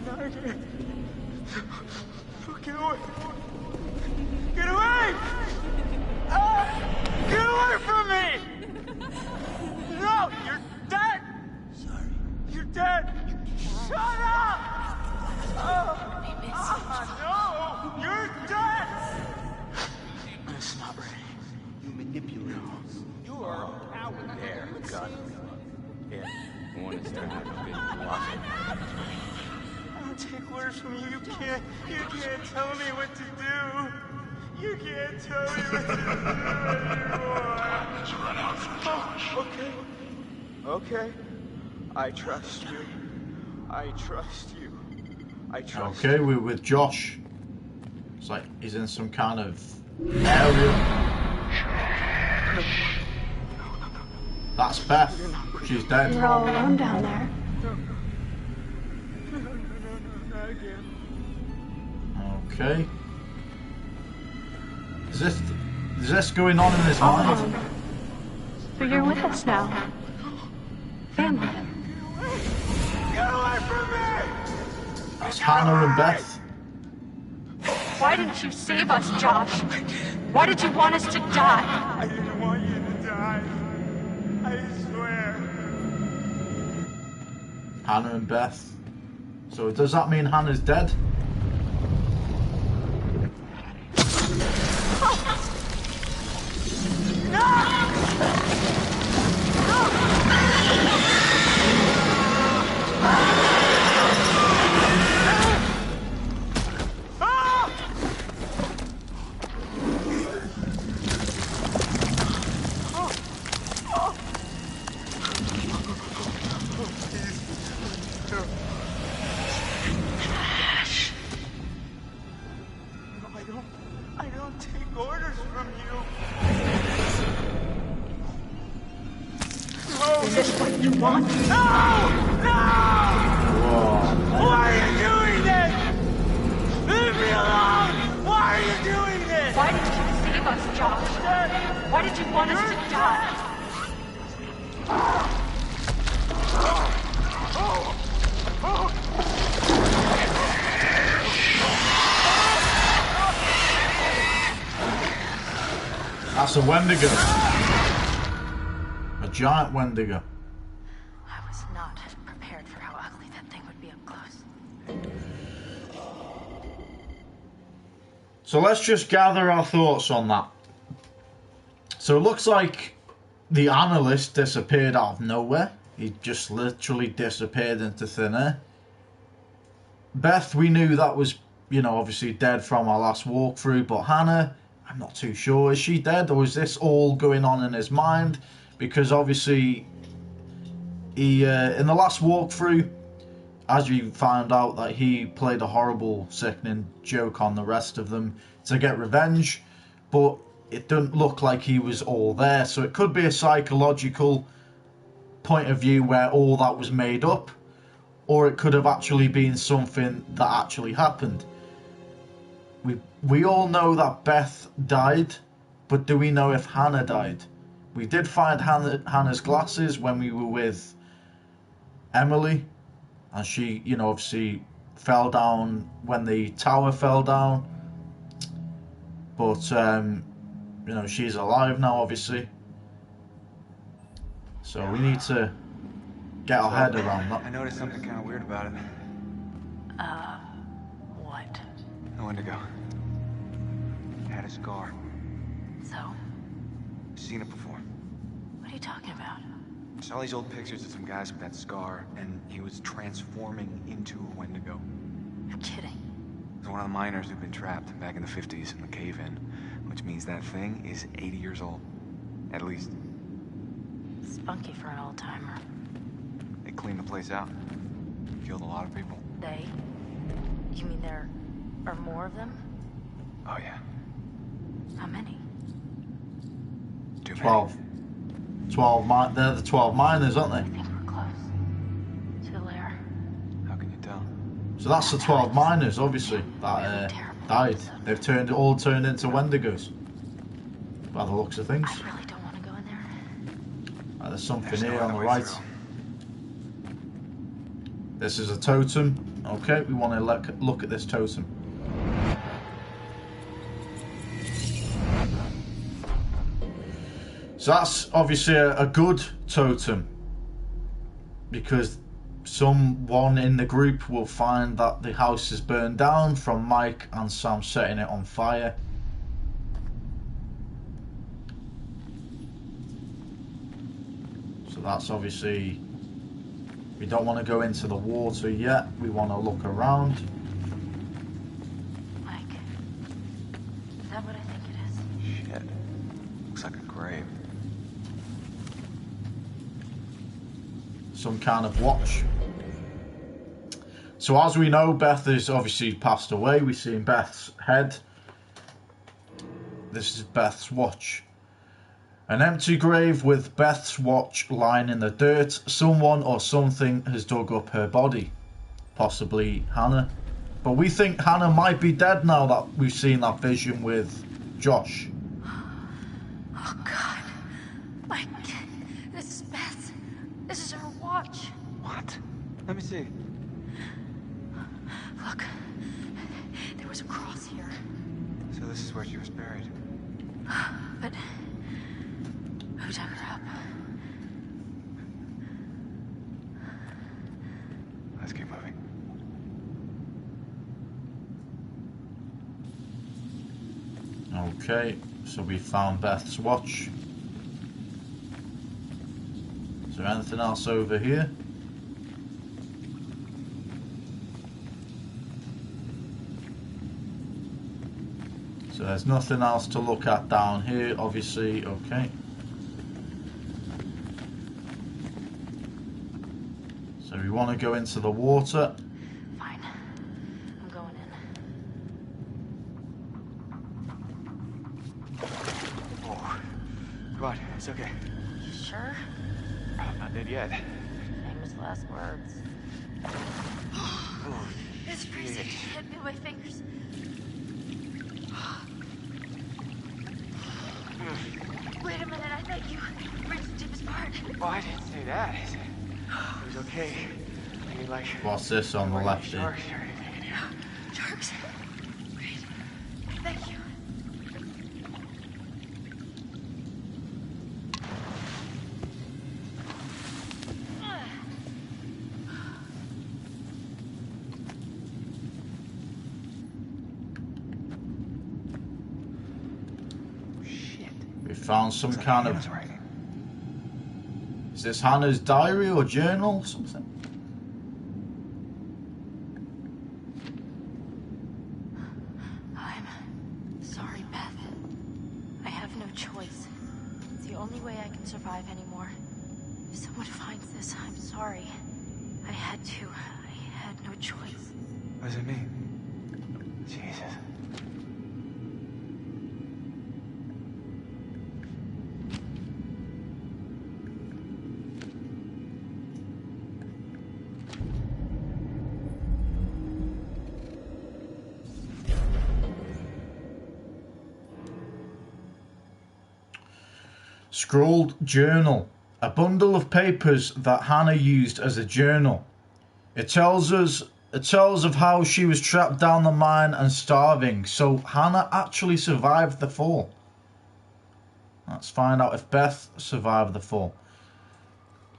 Not again. Get away! Get away! Get away from me! No, you're dead! Sorry. You're dead! Shut up! No! You're dead! It's not ready. You manipulate. You are a coward there. Got it. Yeah, the one that's turned out to be lost. I don't take orders from you. You can't tell me what to do. You can't tell me what to do anymore. Let's run out for Josh. Okay. I trust you. I trust you. I trust Okay, we're with Josh. It's like he's in some kind of area. That's Beth. She's dead. You're all alone down there. No, not again. Okay. Is this going on in his All mind? alone. But you're with us now. Family. Get away from me! That's Hannah and Beth. Why didn't you save us, Josh? Why did you want us to die? I didn't want you to die. I swear. Hannah and Beth. So does that mean Hannah's dead? I don't take orders from you. Is this what you want? No! No! Why are you doing this? Leave me alone! Why are you doing this? Why did you save us, Josh? Why did you want us to die? That's a Wendigo. A giant Wendigo. I was not prepared for how ugly that thing would be up close. So let's just gather our thoughts on that. So it looks like the analyst disappeared out of nowhere. He just literally disappeared into thin air. Beth, we knew that was, you know, obviously dead from our last walkthrough, but Hannah, I'm not too sure. Is she dead, or is this all going on in his mind? Because obviously, he in the last walkthrough, as you found out, that he played a horrible, sickening joke on the rest of them to get revenge, but it didn't look like he was all there. So it could be a psychological point of view where all that was made up, or it could have actually been something that actually happened. We all know that Beth died, but do we know if Hannah died? We did find Hannah's glasses when we were with Emily, and she, you know, obviously fell down when the tower fell down. But, you know, she's alive now, obviously. So we need to get our head around that. I noticed something kind of weird about it. What? The Wendigo. It had a scar. So? Seen it before. What are you talking about? I saw these old pictures of some guys with that scar, and he was transforming into a Wendigo. You're kidding. It was one of the miners who'd been trapped back in the 50s in the cave-in, which means that thing is 80 years old. At least. Spunky for an old timer. They cleaned the place out. Killed a lot of people. They? You mean there are more of them? Oh, yeah. How many? Too many. 12. They're the 12 miners, aren't I they? think we're close to the lair. How can you tell? So that's the 12 miners, obviously, that died. They've all turned into Wendigos, by the looks of things. I really don't want to go in there. There's something There's no here on other the way right. through. This is a totem. Okay, we want to look at this totem. So that's obviously a good totem, because someone in the group will find that the house is burned down from Mike and Sam setting it on fire. So that's obviously, we don't want to go into the water yet, we want to look around. Mike, is that what I think it is? Shit. Looks like a grave. Some kind of watch. So as we know, Beth has obviously passed away. We've seen Beth's head. This is Beth's watch. An empty grave with Beth's watch lying in the dirt. Someone or something has dug up her body. Possibly Hannah. But we think Hannah might be dead now that we've seen that vision with Josh. Oh, God. Mike, this is Beth. This is her watch. What? Let me see. Look, there was a cross here. So this is where she was buried. But who dug her up? Let's keep moving. Okay, so we found Beth's watch. Is there anything else over here? So there's nothing else to look at down here, obviously. Okay. So we want to go into the water. Fine. I'm going in. Oh, come on, it's okay. You sure? I'm not dead yet. Famous last words. It's freezing. Hit me with my fingers. Wait a minute, I thought you reached the deepest part. Oh, I didn't say that. It was okay. I mean, like... What's this on the left here? Sharks or anything. Sharks. Great. Thank you. We found some kind of... Right. Is this Hannah's diary or journal or something? I'm sorry, Beth. I have no choice. It's the only way I can survive anymore. If someone finds this, I'm sorry. I had to. I had no choice. What does it mean? Jesus. Scrolled journal. A bundle of papers that Hannah used as a journal. It tells of how she was trapped down the mine and starving. So Hannah actually survived the fall. Let's find out if Beth survived the fall.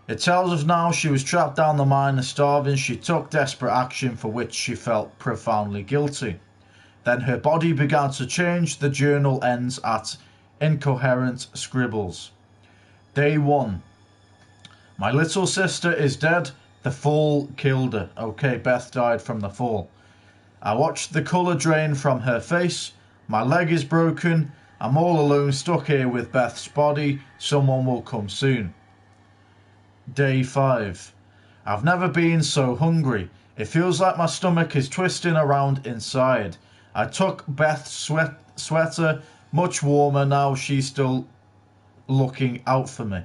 It tells us now she was trapped down the mine and starving. She took desperate action for which she felt profoundly guilty. Then her body began to change. The journal ends at incoherent scribbles. Day 1. My little sister is dead. The fall killed her. Okay, Beth died from the fall. I watched the colour drain from her face. My leg is broken. I'm all alone, stuck here with Beth's body. Someone will come soon. Day 5. I've never been so hungry. It feels like my stomach is twisting around inside. I took Beth's sweater, much warmer now. She's still looking out for me.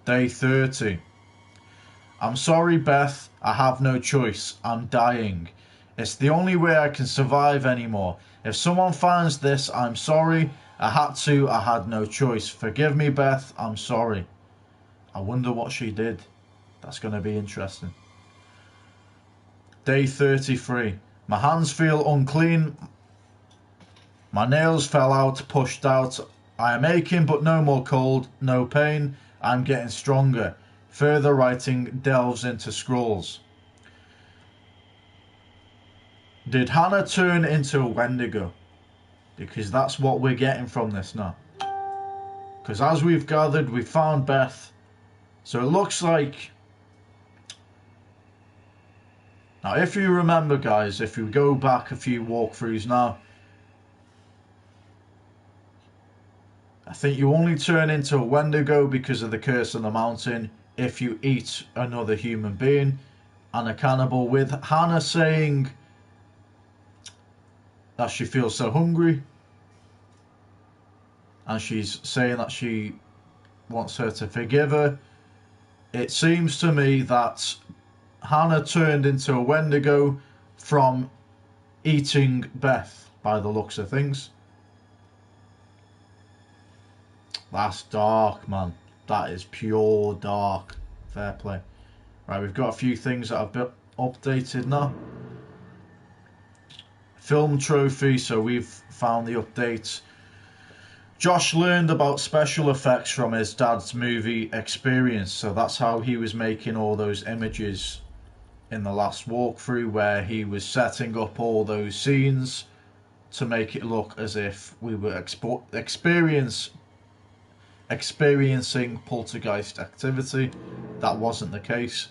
Day 30. I'm sorry, Beth. I have no choice. I'm dying. It's the only way I can survive anymore. If someone finds this, I'm sorry. I had no choice. Forgive me, Beth. I'm sorry. I wonder what she did. That's going to be interesting. Day 33. My hands feel unclean. My nails fell out, pushed out. I am aching, but no more cold, no pain. I'm getting stronger. Further writing delves into scrolls. Did Hannah turn into a Wendigo? Because that's what we're getting from this now. Because as we've gathered, we found Beth. So it looks like... Now if you remember, guys, if you go back a few walkthroughs now, I think you only turn into a Wendigo because of the curse on the mountain if you eat another human being. And a cannibal, with Hannah saying that she feels so hungry. And she's saying that she wants her to forgive her. It seems to me that Hannah turned into a Wendigo from eating Beth, by the looks of things. That's dark, man. That is pure dark. Fair play. Right, we've got a few things that have been updated now. Film trophy, so we've found the updates. Josh learned about special effects from his dad's movie experience, so that's how he was making all those images in the last walkthrough, where he was setting up all those scenes to make it look as if we were experiencing poltergeist activity. That wasn't the case.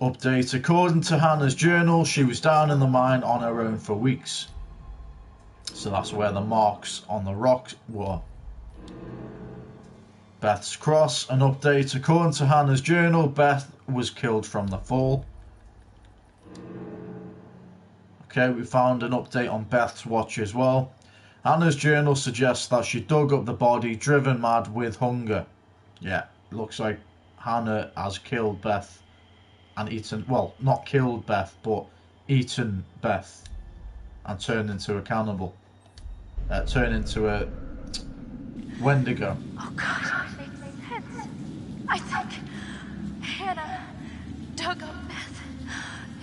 Update: according to Hannah's journal, she was down in the mine on her own for weeks. So that's where the marks on the rocks were. Beth's cross. An update: according to Hannah's journal, Beth was killed from the fall. Okay, we found an update on Beth's watch as well. Hannah's journal suggests that she dug up the body, driven mad with hunger. Yeah, it looks like Hannah has killed Beth and eaten, well, not killed Beth, but eaten Beth and turned into a cannibal. Turned into a Wendigo. Oh God, it makes sense. I think Hannah dug up Beth.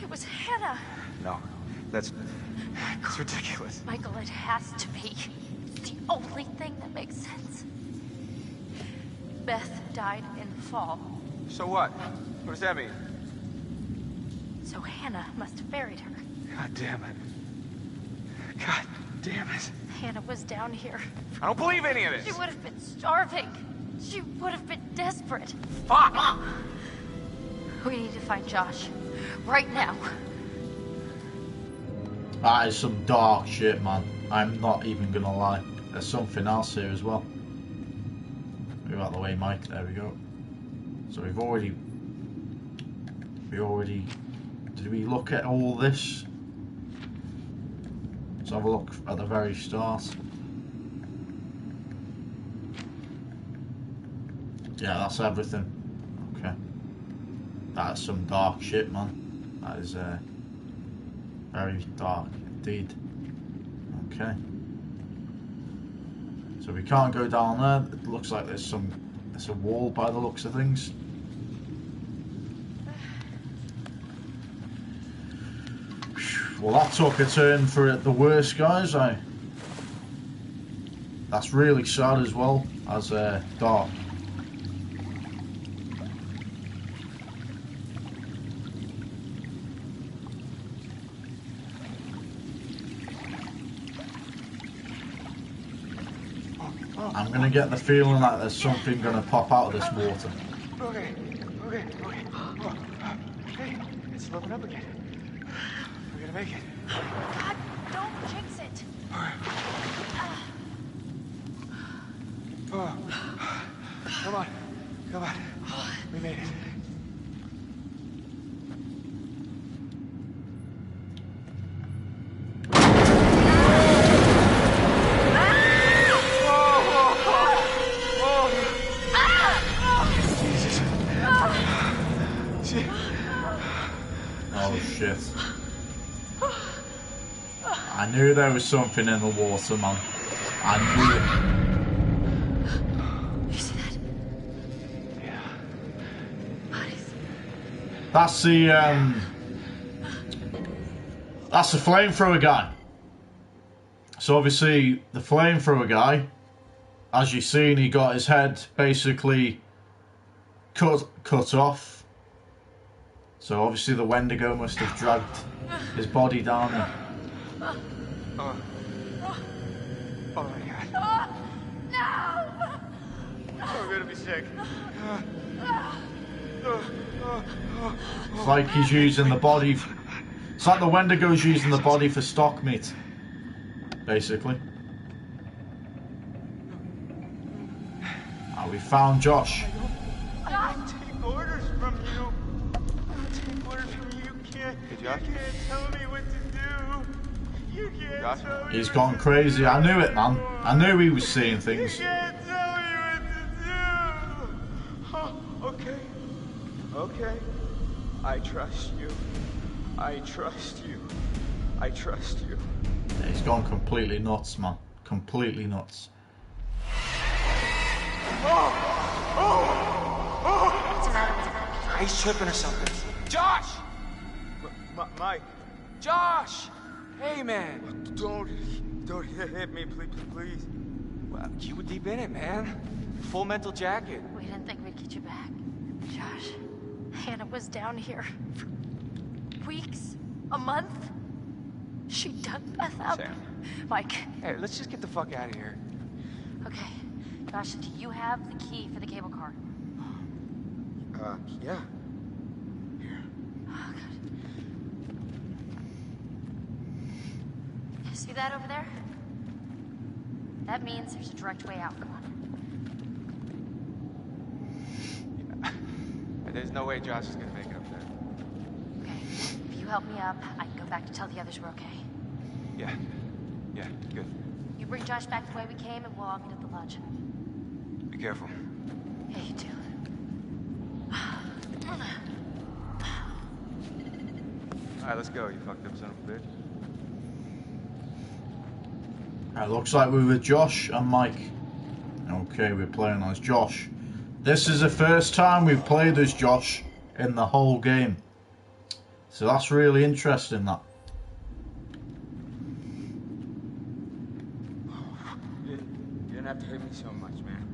It was Hannah. No, that's ridiculous. Michael, it has to be. It's the only thing that makes sense. Beth died in the fall. So what? What does that mean? So Hannah must have buried her. God damn it. God damn it. Hannah was down here. I don't believe any of She this. would have been starving. She would have been desperate. Fuck! We need to find Josh. Right now. That is some dark shit, man. I'm not even gonna lie. There's something else here as well. Move out of the way, Mike. There we go. So we already did we look at all this? Let's have a look at the very start. Yeah, that's everything. Okay. That's some dark shit, man. That is very dark indeed. Okay. So we can't go down there. It looks like there's a wall by the looks of things. Well, that took a turn for the worse, guys. That's really sad as well as dark. I'm gonna get the feeling that there's something gonna pop out of this water. Okay. Oh, hey, it's leveling up again. We're gonna make it. God, don't jinx it. Oh. Come on. We made it. Oh shit. I knew there was something in the water, man. I knew it. You see that? Yeah. Bodies. That's the flamethrower guy. So obviously the flamethrower guy, as you've seen, he got his head basically cut off. So obviously the Wendigo must have dragged his body down there. Oh my God. No! I'm gonna be sick. It's like he's using the body. It's like the Wendigo's using the body for stock meat, basically. We found Josh. I don't take orders from you. I don't take orders from you. You can't tell me what to do. You can't Josh? tell me. He's gone crazy. I knew it, man. I knew he was seeing You things. can't tell me what to do. Oh, okay. I trust you. I trust you. He's gone completely nuts, man. Completely nuts. What's the matter with him? He's tripping or something. Josh! Mike, Josh! Hey, man. don't hit me, please. Well, you were deep in it, man. Full mental jacket. We didn't think we'd get you back. Josh, Hannah was down here for weeks, a month. She dug Beth up. Sam. Mike. Hey, let's just get the fuck out of here. Okay. Josh, do you have the key for the cable car? Yeah. Oh, God. You see that over there? That means there's a direct way out. Come on. There's no way Josh is gonna make it up there. Okay. If you help me up, I can go back to tell the others we're okay. Yeah. Yeah, good. You bring Josh back the way we came, and we'll all meet at the lodge. Be careful. Yeah, you too. Alright, let's go, you fucked up son of a bitch. It looks like we're with Josh and Mike. Okay, we're playing as Josh. This is the first time we've played as Josh in the whole game. So that's really interesting, that. You didn't have to hit me so much, man.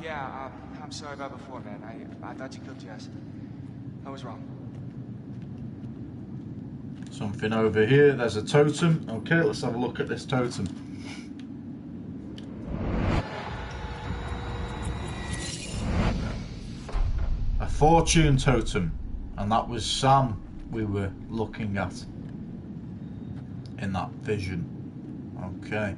Yeah, I'm sorry about before, man. I thought you killed Jess. I was wrong. Something over here. There's a totem. Okay, let's have a look at this totem. A fortune totem. And that was Sam we were looking at in that vision. Okay.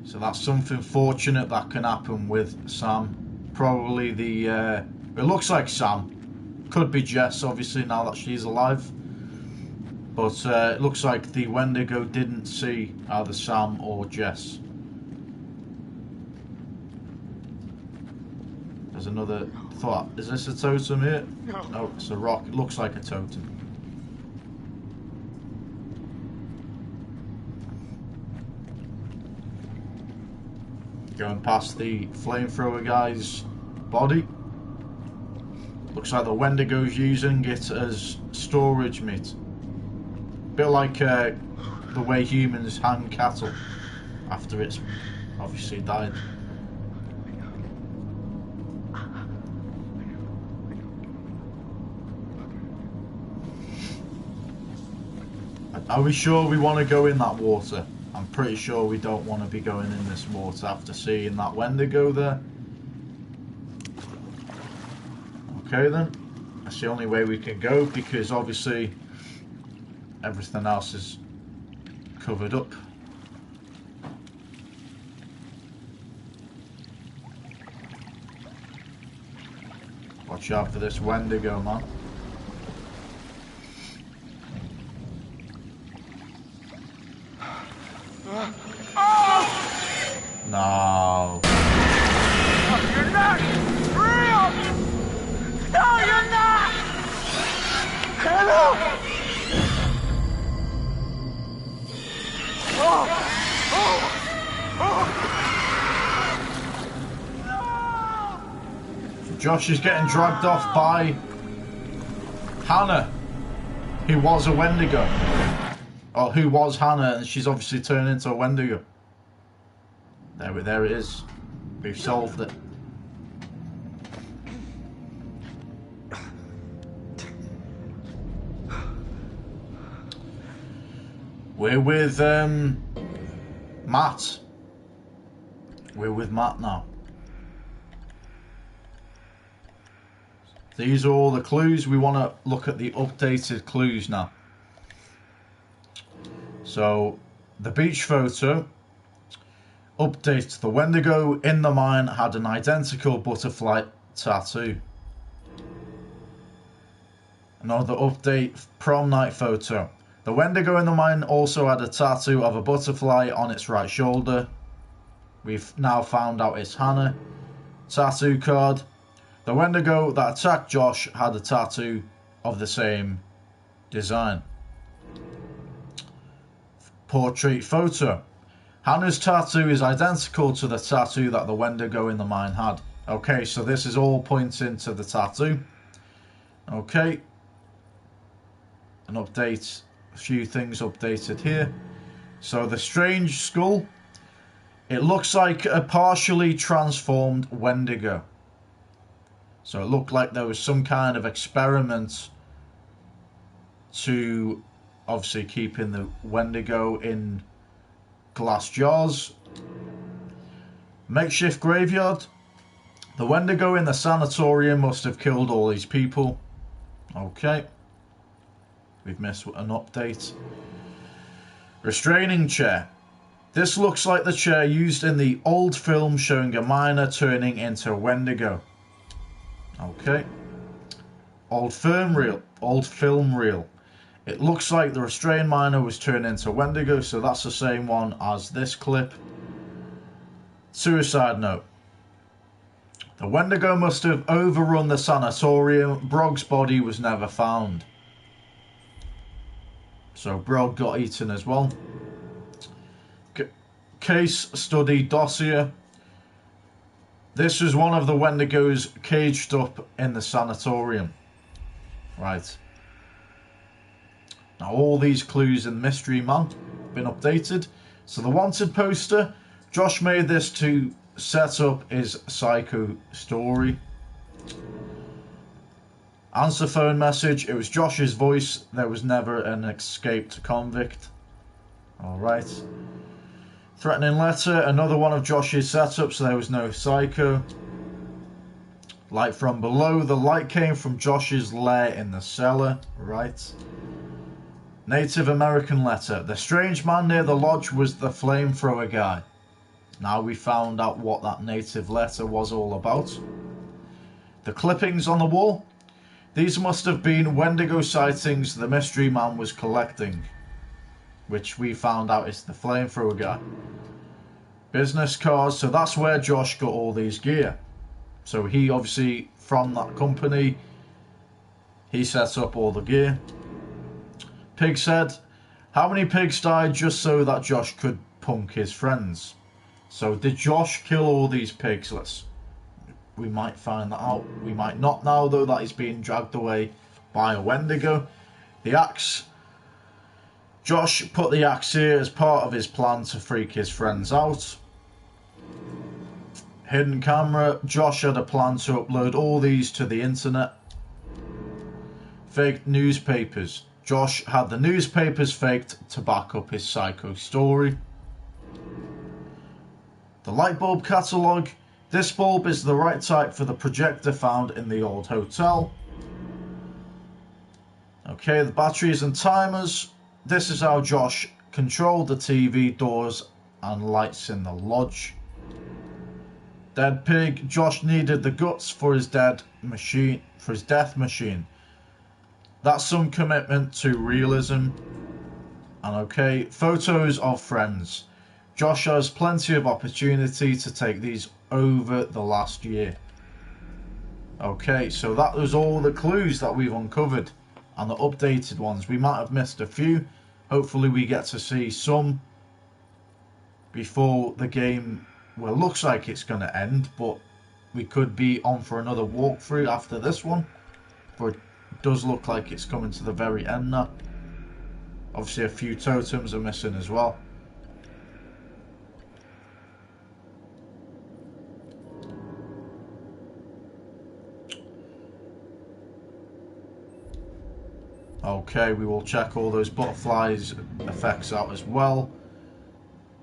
So that's something fortunate that can happen with Sam. Probably the it looks like Sam. Could be Jess, obviously, now that she's alive. But it looks like the Wendigo didn't see either Sam or Jess. There's another thought. Is this a totem here? No, it's a rock. It looks like a totem. Going past the flamethrower guy's body. Looks like the Wendigo's using it as storage meat. Bit like the way humans hang cattle after it's obviously died. Are we sure we want to go in that water? I'm pretty sure we don't want to be going in this water after seeing that Wendigo there. Okay then, that's the only way we can go because obviously everything else is covered up. Watch out for this Wendigo, man. No. You're not real! No, you're not! Hello! So Josh is getting dragged off by Hannah, who was a Wendigo. Or who was Hannah, and she's obviously turned into a Wendigo. There it is. We've solved it. We're with Matt. We're with Matt now. These are all the clues. We want to look at the updated clues now. So, the beach photo. Update. The Wendigo in the mine had an identical butterfly tattoo. Another update. Prom night photo. The Wendigo in the mine also had a tattoo of a butterfly on its right shoulder. We've now found out it's Hannah. Tattoo card. The Wendigo that attacked Josh had a tattoo of the same design. Portrait photo. Hannah's tattoo is identical to the tattoo that the Wendigo in the mine had. Okay, so this is all pointing to the tattoo. Okay. An update, a few things updated here. So the strange skull, it looks like a partially transformed Wendigo. So it looked like there was some kind of experiment to obviously keeping the Wendigo in glass jars. Makeshift graveyard. The Wendigo in the sanatorium must have killed all these people. Okay. We've missed an update. Restraining chair. This looks like the chair used in the old film showing a miner turning into a Wendigo. Okay. Old film reel. It looks like the restrained miner was turned into a Wendigo, so that's the same one as this clip. Suicide note. The Wendigo must have overrun the sanatorium. Brog's body was never found. So Brog got eaten as well. Case study dossier. This was one of the Wendigos caged up in the sanatorium. Right. Now all these clues in Mystery Man have been updated. So the wanted poster, Josh made this to set up his psycho story. Answer phone message, it was Josh's voice, there was never an escaped convict. Alright. Threatening letter, another one of Josh's setups, there was no psycho. Light from below, the light came from Josh's lair in the cellar. Right. Native American letter, the strange man near the lodge was the flamethrower guy. Now we found out what that native letter was all about. The clippings on the wall, these must have been Wendigo sightings the mystery man was collecting, which we found out is the flamethrower guy. Business cards, so that's where Josh got all these gear. So he obviously, from that company, he set up all the gear. Pig said, how many pigs died just so that Josh could punk his friends? So did Josh kill all these pigs? We might find that out. We might not now, though, that he's being dragged away by a Wendigo. The axe. Josh put the axe here as part of his plan to freak his friends out. Hidden camera. Josh had a plan to upload all these to the internet. Fake newspapers. Josh had the newspapers faked to back up his psycho story. The light bulb catalogue. This bulb is the right type for the projector found in the old hotel. Okay, the batteries and timers. This is how Josh controlled the TV, doors and lights in the lodge. Dead pig. Josh needed the guts for his death machine. That's some commitment to realism. And okay, photos of friends. Josh has plenty of opportunity to take these over the last year. Okay, so that was all the clues that we've uncovered and the updated ones. We might have missed a few. Hopefully we get to see some before the game, well, looks like it's going to end, but we could be on for another walkthrough after this one. But it does look like it's coming to the very end now. Obviously a few totems are missing as well. Okay, we will check all those butterflies effects out as well.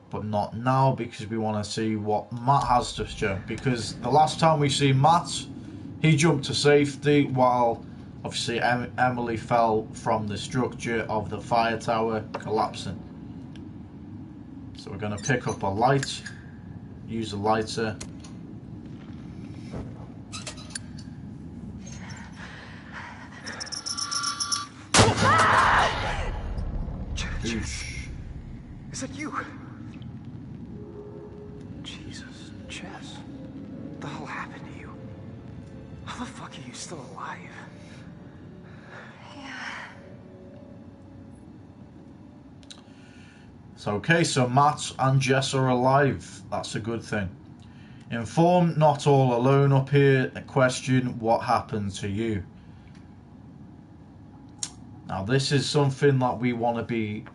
But not now, because we want to see what Matt has to show. Because the last time we see Matt, he jumped to safety while obviously Emily fell from the structure of the fire tower collapsing. So we're going to pick up a light, use a lighter. Is that you? Jesus, Chess. What the hell happened to you? How the fuck are you still alive? So, okay, so Matt and Jess are alive. That's a good thing. Inform, not all alone up here. Question, what happened to you? Now, this is something that we want to be...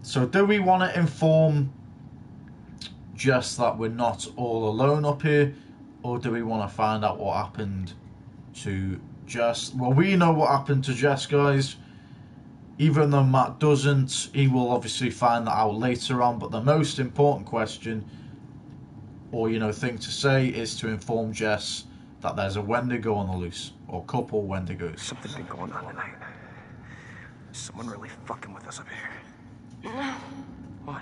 So, do we want to inform Jess that we're not all alone up here? Or do we want to find out what happened to Jess? Well, we know what happened to Jess, guys. Even though Matt doesn't, he will obviously find that out later on. But the most important question, or thing to say, is to inform Jess that there's a Wendigo on the loose, or couple Wendigos. Something been going on tonight. Someone really fucking with us up here. No. What?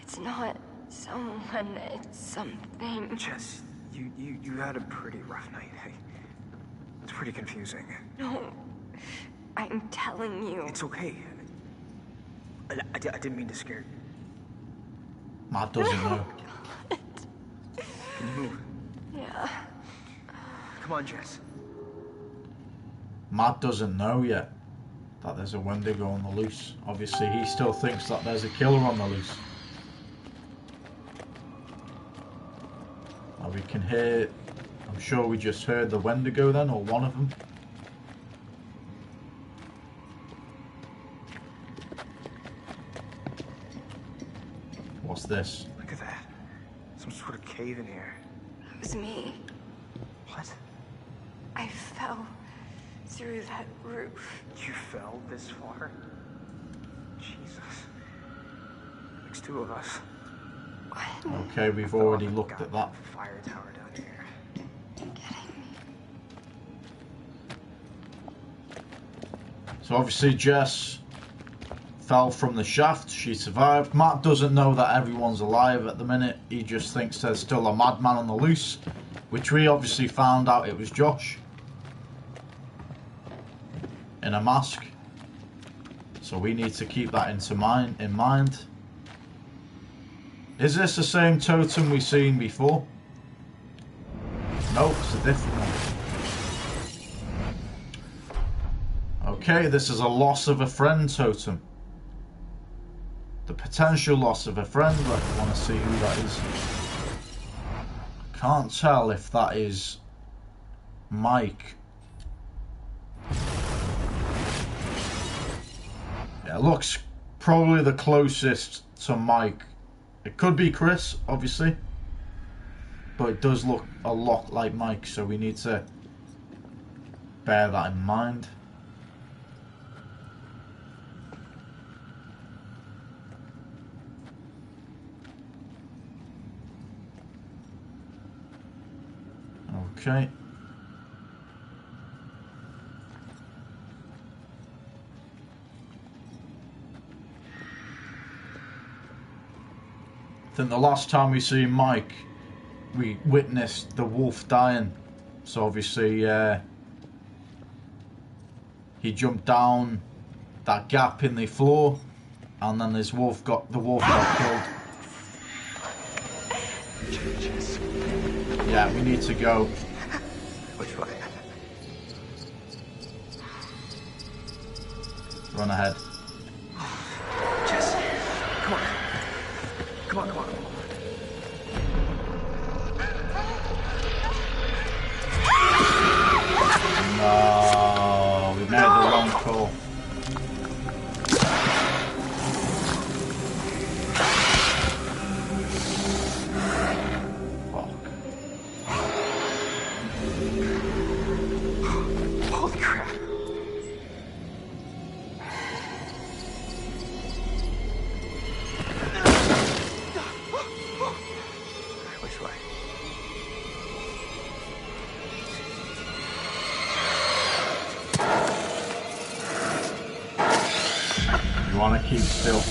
It's not someone, it's something. Jess, you had a pretty rough night. Hey, it's pretty confusing. No. I'm telling you. It's okay. I didn't mean to scare you. Matt doesn't know. Can you move? Yeah. Come on, Jess. Matt doesn't know yet that there's a Wendigo on the loose. Obviously, he still thinks that there's a killer on the loose. Now we can hear... I'm sure we just heard the Wendigo then, or one of them. What's this? Look at that. Some sort of cave in here. It was me. What? I fell through that roof. You fell this far? Jesus. Makes two of us. Okay, we've already looked at that. Fire tower down here. You're kidding me. So obviously Jess fell from the shaft. She survived. Matt doesn't know that everyone's alive at the minute. He just thinks there's still a madman on the loose, which we obviously found out it was Josh in a mask. So we need to keep that in mind. Is this the same totem we've seen before? Nope, it's a different one. Okay, this is a loss of a friend totem. The potential loss of a friend. I want to see who that is. Can't tell if that is Mike. Yeah, it looks probably the closest to Mike. It could be Chris, obviously, but it does look a lot like Mike, so we need to bear that in mind. Okay. I think the last time we see Mike, we witnessed the wolf dying. So obviously, he jumped down that gap in the floor, and then the wolf got killed. Yeah, we need to go. Which way? Run ahead. Jess, come on. Come on, come on. No, we made the wrong call. Holy crap. Which way? You want to keep still.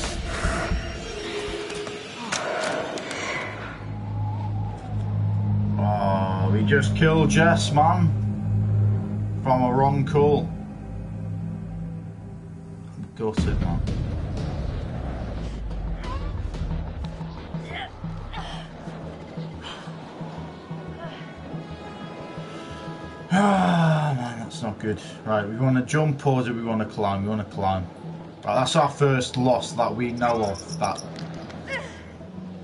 Oh, we just killed Jess, man. From a wrong call. I'm gutted, man. Ah, man, that's not good. Right, we want to jump or do we want to climb? We want to climb. Right, that's our first loss that we know of. That,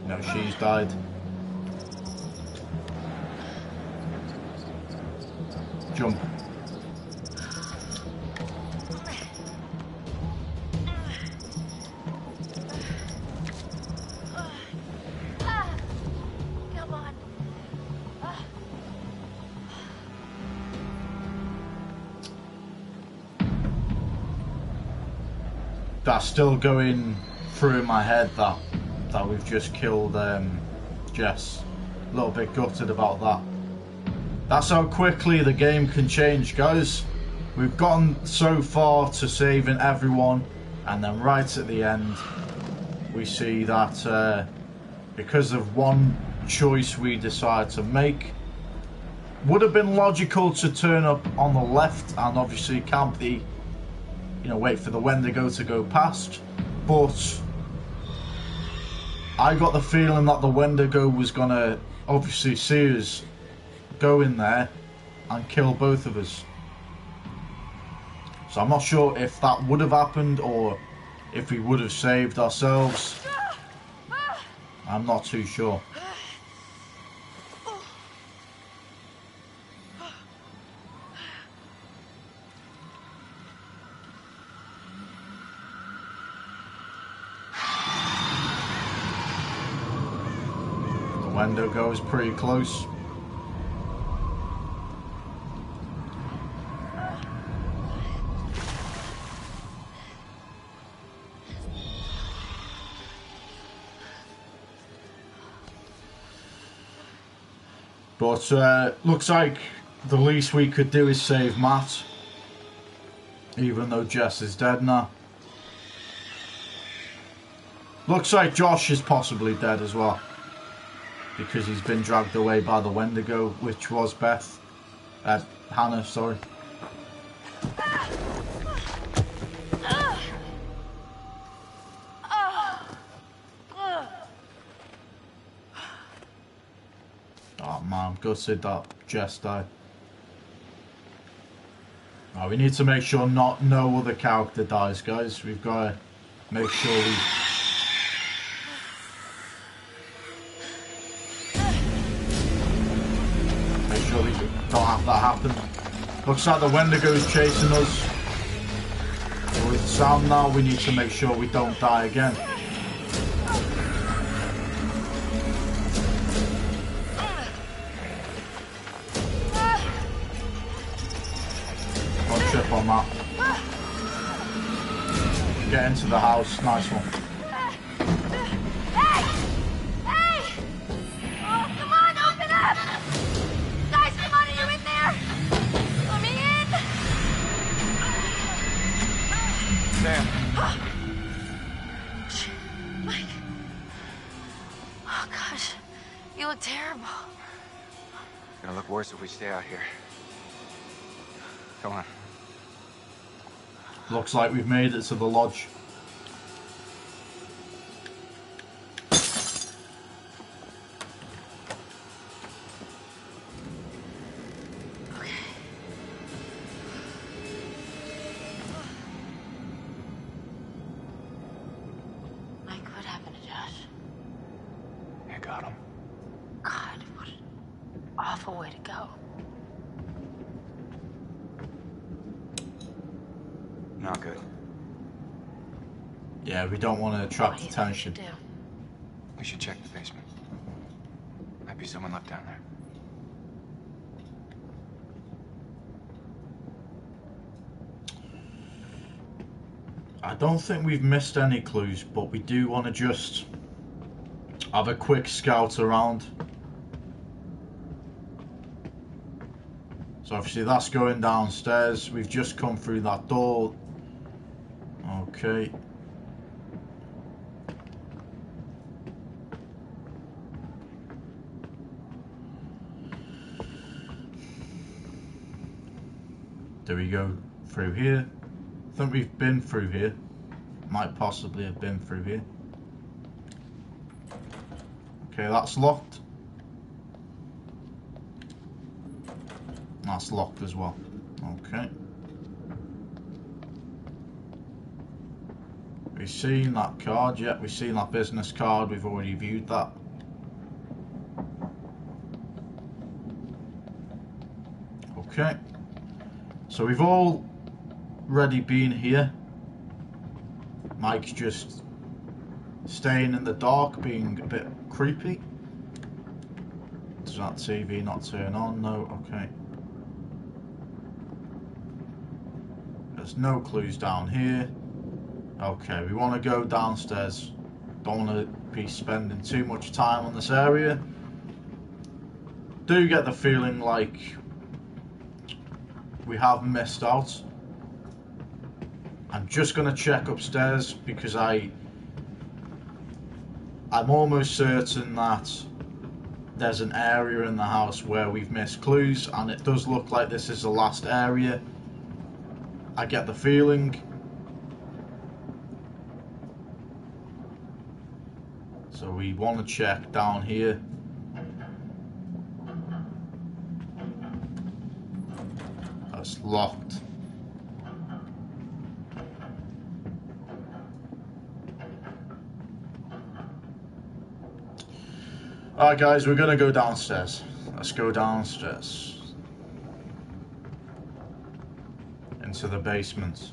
you know, she's died. Jump. Come on. That's still going through my head that we've just killed Jess. A little bit gutted about that. That's how quickly the game can change, guys. We've gotten so far to saving everyone, and then right at the end we see that because of one choice we decide to make, would have been logical to turn up on the left and obviously camp the, you know, wait for the Wendigo to go past, but I got the feeling that the Wendigo was gonna obviously see us go in there and kill both of us. So I'm not sure if that would have happened or if we would have saved ourselves. I'm not too sure. The Wendigo is pretty close. But looks like the least we could do is save Matt, even though Jess is dead now. Looks like Josh is possibly dead as well, because he's been dragged away by the Wendigo, which was Hannah, sorry. Oh man, I'm gutted that Jess died. Oh, we need to make sure no other character dies, guys. We've got to make sure we... Make sure we don't have that happen. Looks like the Wendigo's chasing us. But with Sam now, we need to make sure we don't die again. Trip on that. Get into the house, nice one. Hey! Hey! Oh, come on, open up! Guys, come on, are you in there? Let me in! Sam. Mike. Oh, gosh. You look terrible. It's gonna look worse if we stay out here. Come on. Looks like we've made it to the lodge. Okay. Mike, what happened to Josh? I got him. God, what an awful way to go. Not good. Yeah, we don't want to attract What do you attention. think we should We should check the basement. Might be someone left down there. I don't think we've missed any clues, but we do want to just have a quick scout around. So obviously that's going downstairs. We've just come through that door. Okay. Do we go through here? I think we've been through here. Might possibly have been through here. Okay, that's locked. That's locked as well. Okay. We've seen that card, yeah, we've seen that business card, we've already viewed that. Okay, so we've already been here. Mike's just staying in the dark, being a bit creepy. Does that TV not turn on? No, okay. There's no clues down here. Okay, we want to go downstairs. Don't want to be spending too much time on this area. Do get the feeling like we have missed out. I'm just going to check upstairs because I'm almost certain that there's an area in the house where we've missed clues, and it does look like this is the last area. I get the feeling. So we want to check down here. That's locked. Alright guys, we're gonna go downstairs. Let's go downstairs. Into the basement.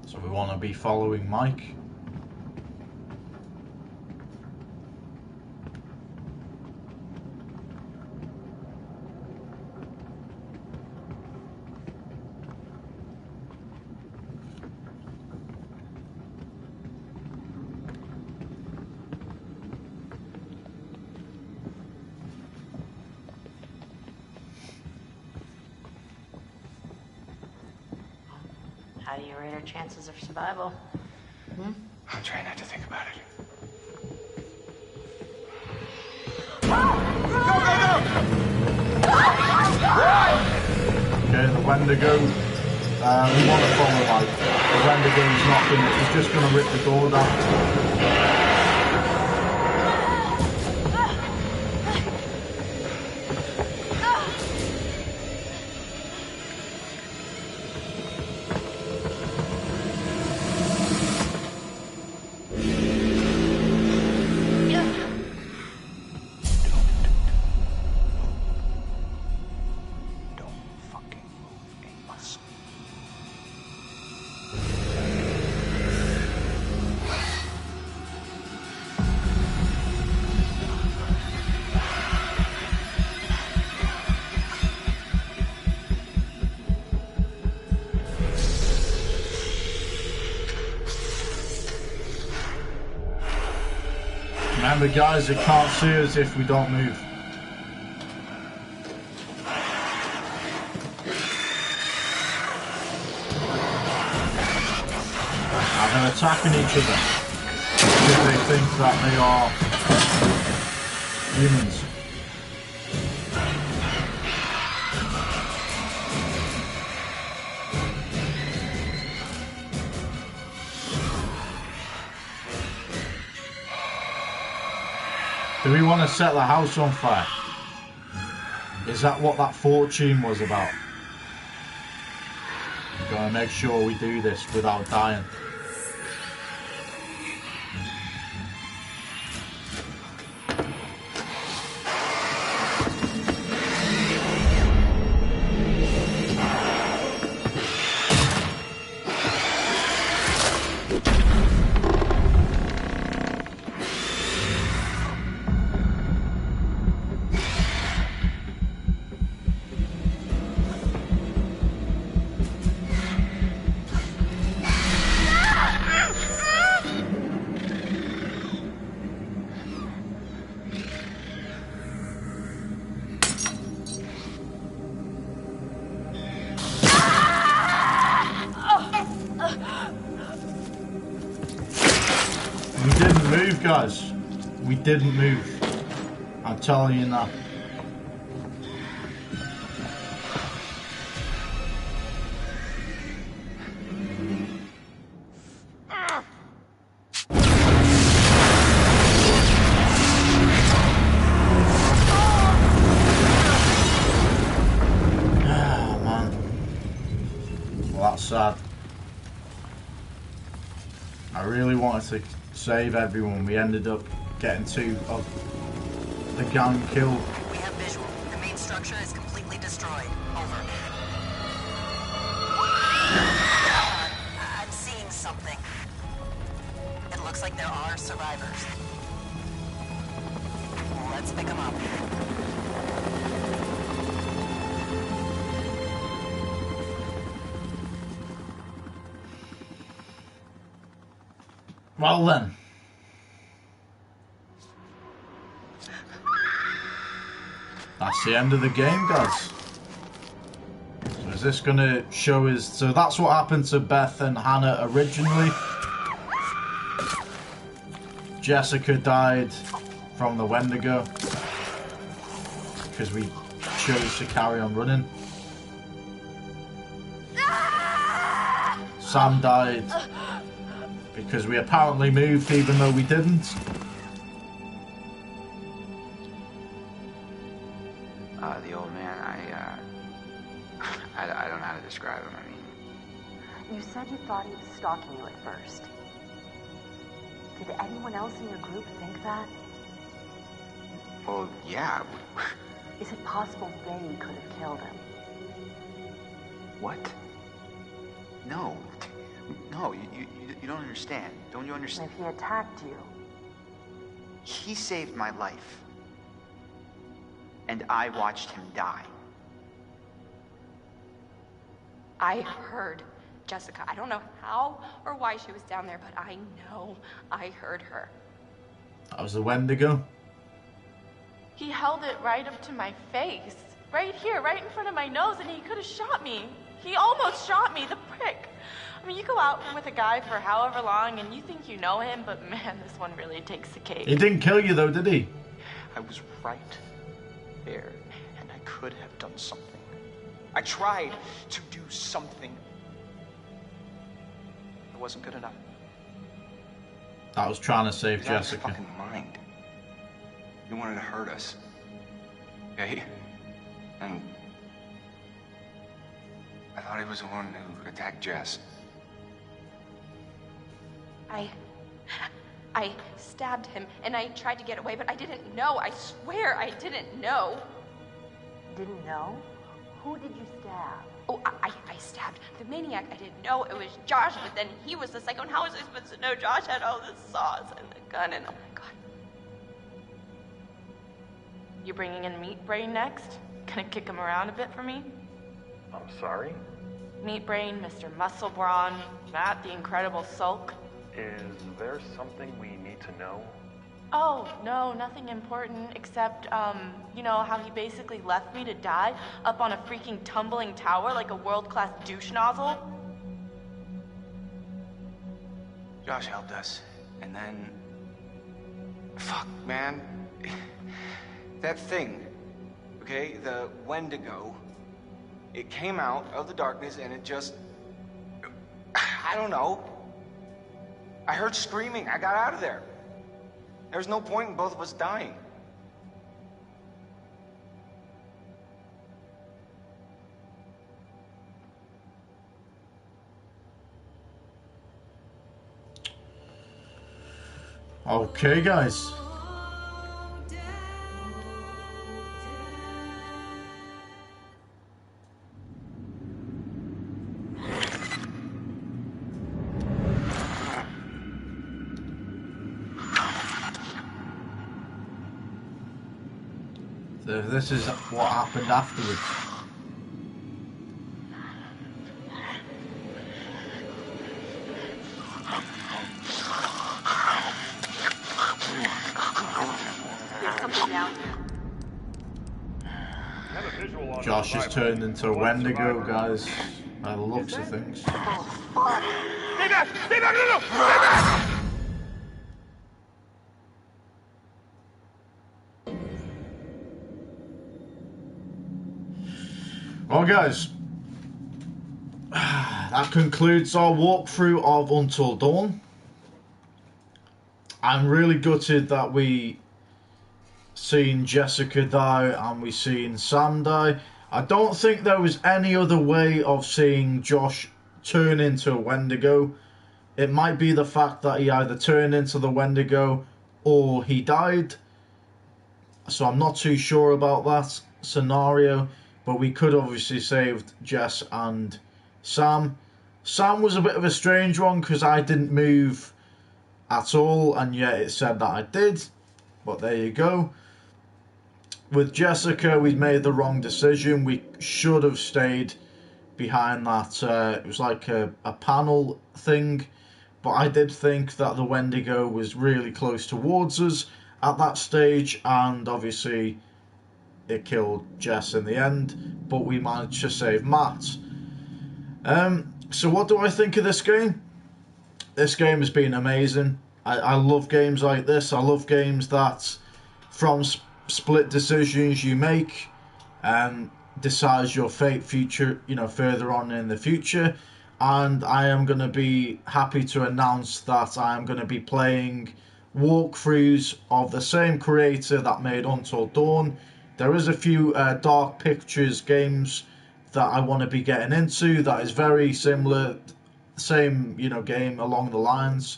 So we want to be following Mike. How do you rate our chances of survival? I'm trying not to think about it. Okay, the Wendigo. We want to follow Mike. The Wendigo's not gonna. He's just gonna rip the door down. Remember guys, it can't see us if we don't move. And they're attacking each other because they think that they are humans. Do we want to set the house on fire? Is that what that fortune was about? We're going to make sure we do this without dying. Guys, we didn't move. I'm telling you now. Well, that's sad. I really wanted to save everyone. We ended up getting 2 of the gang killed. We have visual. The main structure is completely destroyed. Over. I'm seeing something. It looks like there are survivors. Let's pick them up. Well then. That's the end of the game, guys. So is this going to show us... So that's what happened to Beth and Hannah originally. Jessica died from the Wendigo because we chose to carry on running. Sam died because we apparently moved even though we didn't. The old man, I don't know how to describe him. I mean... You said you thought he was stalking you at first. Did anyone else in your group think that? Well, yeah. Is it possible they could have killed him? What? No. No, you don't understand. Don't you understand? If he attacked you... He saved my life. And I watched him die. I heard Jessica. I don't know how or why she was down there, but I know I heard her. That was the Wendigo. He held it right up to my face. Right here, right in front of my nose, and he could have shot me. He almost shot me, the prick. I mean, you go out with a guy for however long, and you think you know him, but man, this one really takes the cake. He didn't kill you though, did he? I was right there, and I could have done something. I tried to do something. It wasn't good enough. That was trying to save He's out of his Jessica. fucking mind. He wanted to hurt us. Okay? And I thought he was the one who attacked Jess. I stabbed him, and I tried to get away, but I didn't know. I swear I didn't know. Didn't know? Who did you stab? Oh, I stabbed the maniac. I didn't know it was Josh, but then he was the psycho, and how was I supposed to know Josh had all the saws and the gun, and oh my god. You bringing in Meat Brain next? Gonna kick him around a bit for me? I'm sorry? Meat Brain, Mr. Muscle Brawn, Matt the Incredible Sulk. Is there something we need to know? Oh, no, nothing important except, you know how he basically left me to die up on a freaking tumbling tower like a world-class douche nozzle? Josh helped us, and then... Fuck, man. That thing, okay, the Wendigo, it came out of the darkness and it just... I don't know. I heard screaming. I got out of there. There was no point in both of us dying. Okay, guys. So this is what happened afterwards. There's something down here. Josh has turned into a Wendigo, guys, by the looks of things. Stay back! Stay back! No! Stay back! Well, guys, that concludes our walkthrough of Until Dawn. I'm really gutted that we seen Jessica die and we seen Sam die. I don't think there was any other way of seeing Josh turn into a Wendigo. It might be the fact that he either turned into the Wendigo or he died. So I'm not too sure about that scenario. But we could obviously saved Jess and Sam. Sam was a bit of a strange one because I didn't move at all, and yet it said that I did. But there you go. With Jessica, we made the wrong decision. We should have stayed behind that. It was like a panel thing. But I did think that the Wendigo was really close towards us at that stage, and obviously it killed Jess in the end, but we managed to save Matt. So what do I think of this game? This game has been amazing. I love games like this. I love games that from split decisions you make decides your fate future, further on in the future. And I am going to be happy to announce that I am going to be playing walkthroughs of the same creator that made Until Dawn. There is a few Dark Pictures games that I want to be getting into that is very similar, same game along the lines.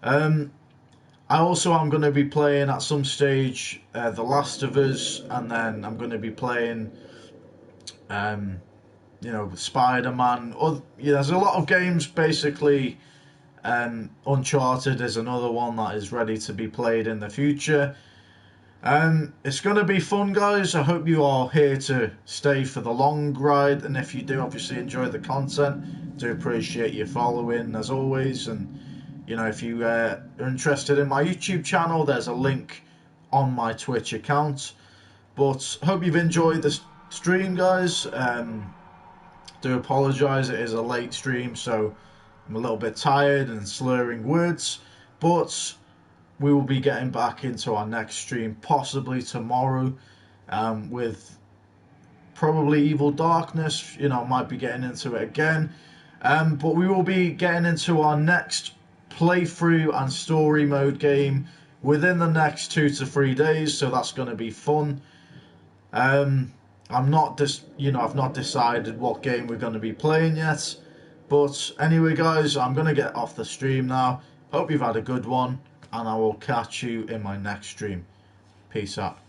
I also am going to be playing at some stage The Last of Us, and then I'm going to be playing Spider-Man. There's a lot of games basically. Uncharted is another one that is ready to be played in the future. It's going to be fun, guys. I hope you are here to stay for the long ride, and if you do obviously enjoy the content, do appreciate your following as always. And if you are interested in my YouTube channel, there's a link on my Twitch account. But hope you've enjoyed the stream, guys. Do apologise, it is a late stream, so I'm a little bit tired and slurring words, but we will be getting back into our next stream possibly tomorrow with probably Evil Darkness. Might be getting into it again, but we will be getting into our next playthrough and story mode game within the next 2 to 3 days, so that's going to be fun. I've not decided what game we're going to be playing yet. But anyway, guys, I'm going to get off the stream now. Hope you've had a good one, and I will catch you in my next stream. Peace out.